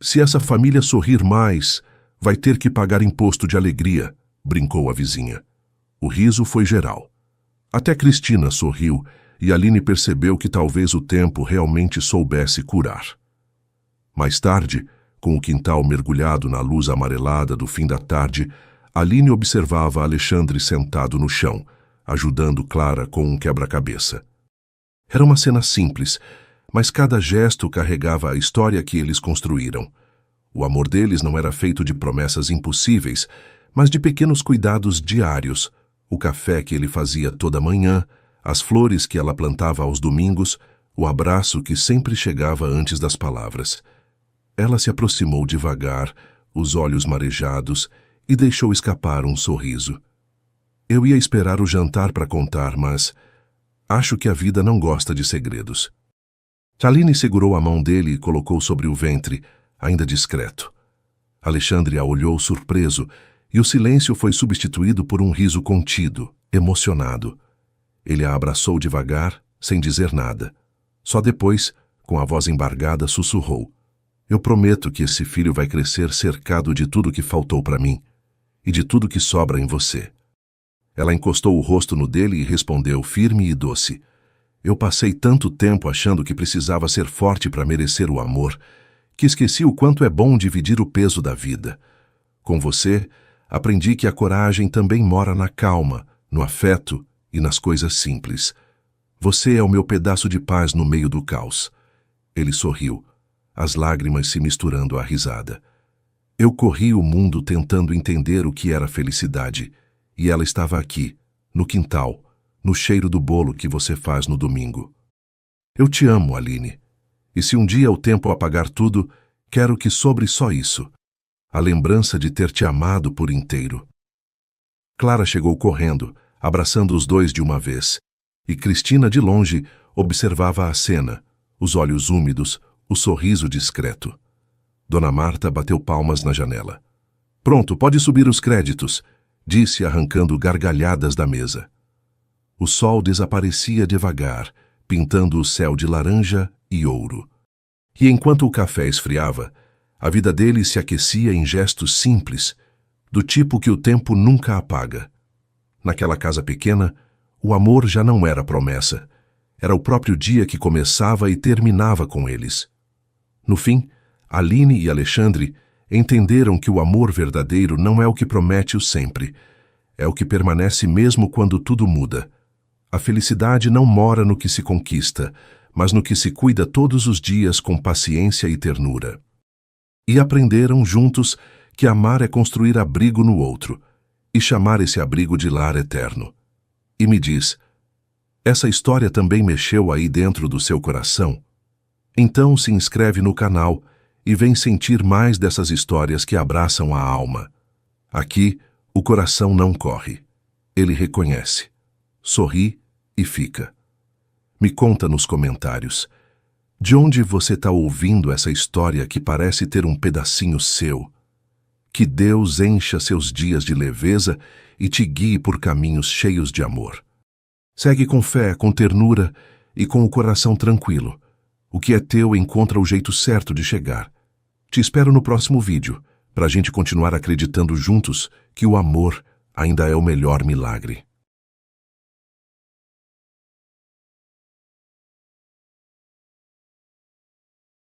Se essa família sorrir mais, vai ter que pagar imposto de alegria, brincou a vizinha. O riso foi geral. Até Cristina sorriu e Aline percebeu que talvez o tempo realmente soubesse curar. Mais tarde, com o quintal mergulhado na luz amarelada do fim da tarde, Aline observava Alexandre sentado no chão, ajudando Clara com um quebra-cabeça. Era uma cena simples, mas cada gesto carregava a história que eles construíram. O amor deles não era feito de promessas impossíveis, mas de pequenos cuidados diários, o café que ele fazia toda manhã, as flores que ela plantava aos domingos, o abraço que sempre chegava antes das palavras. Ela se aproximou devagar, os olhos marejados, e deixou escapar um sorriso. Eu ia esperar o jantar para contar, mas acho que a vida não gosta de segredos. Aline segurou a mão dele e colocou sobre o ventre, ainda discreto. Alexandre a olhou surpreso, e o silêncio foi substituído por um riso contido, emocionado. Ele a abraçou devagar, sem dizer nada. Só depois, com a voz embargada, sussurrou: Eu prometo que esse filho vai crescer cercado de tudo que faltou para mim e de tudo que sobra em você. Ela encostou o rosto no dele e respondeu firme e doce: Eu passei tanto tempo achando que precisava ser forte para merecer o amor, que esqueci o quanto é bom dividir o peso da vida. Com você, aprendi que a coragem também mora na calma, no afeto e nas coisas simples. Você é o meu pedaço de paz no meio do caos. Ele sorriu, as lágrimas se misturando à risada. Eu corri o mundo tentando entender o que era felicidade, e ela estava aqui, no quintal, no cheiro do bolo que você faz no domingo. Eu te amo, Aline. E se um dia o tempo apagar tudo, quero que sobre só isso, a lembrança de ter te amado por inteiro. Clara chegou correndo, abraçando os dois de uma vez, e Cristina, de longe, observava a cena, os olhos úmidos, o sorriso discreto. Dona Marta bateu palmas na janela. Pronto, pode subir os créditos, disse arrancando gargalhadas da mesa. O sol desaparecia devagar, pintando o céu de laranja e ouro. E enquanto o café esfriava, a vida dele se aquecia em gestos simples, do tipo que o tempo nunca apaga. Naquela casa pequena, o amor já não era promessa. Era o próprio dia que começava e terminava com eles. No fim, Aline e Alexandre entenderam que o amor verdadeiro não é o que promete o sempre, é o que permanece mesmo quando tudo muda. A felicidade não mora no que se conquista, mas no que se cuida todos os dias com paciência e ternura. E aprenderam juntos que amar é construir abrigo no outro, e chamar esse abrigo de lar eterno. E me diz, essa história também mexeu aí dentro do seu coração? Então se inscreve no canal e vem sentir mais dessas histórias que abraçam a alma. Aqui, o coração não corre. Ele reconhece, sorri e fica. Me conta nos comentários, de onde você está ouvindo essa história que parece ter um pedacinho seu? Que Deus encha seus dias de leveza e te guie por caminhos cheios de amor. Segue com fé, com ternura e com o coração tranquilo. O que é teu encontra o jeito certo de chegar. Te espero no próximo vídeo, para a gente continuar acreditando juntos que o amor ainda é o melhor milagre.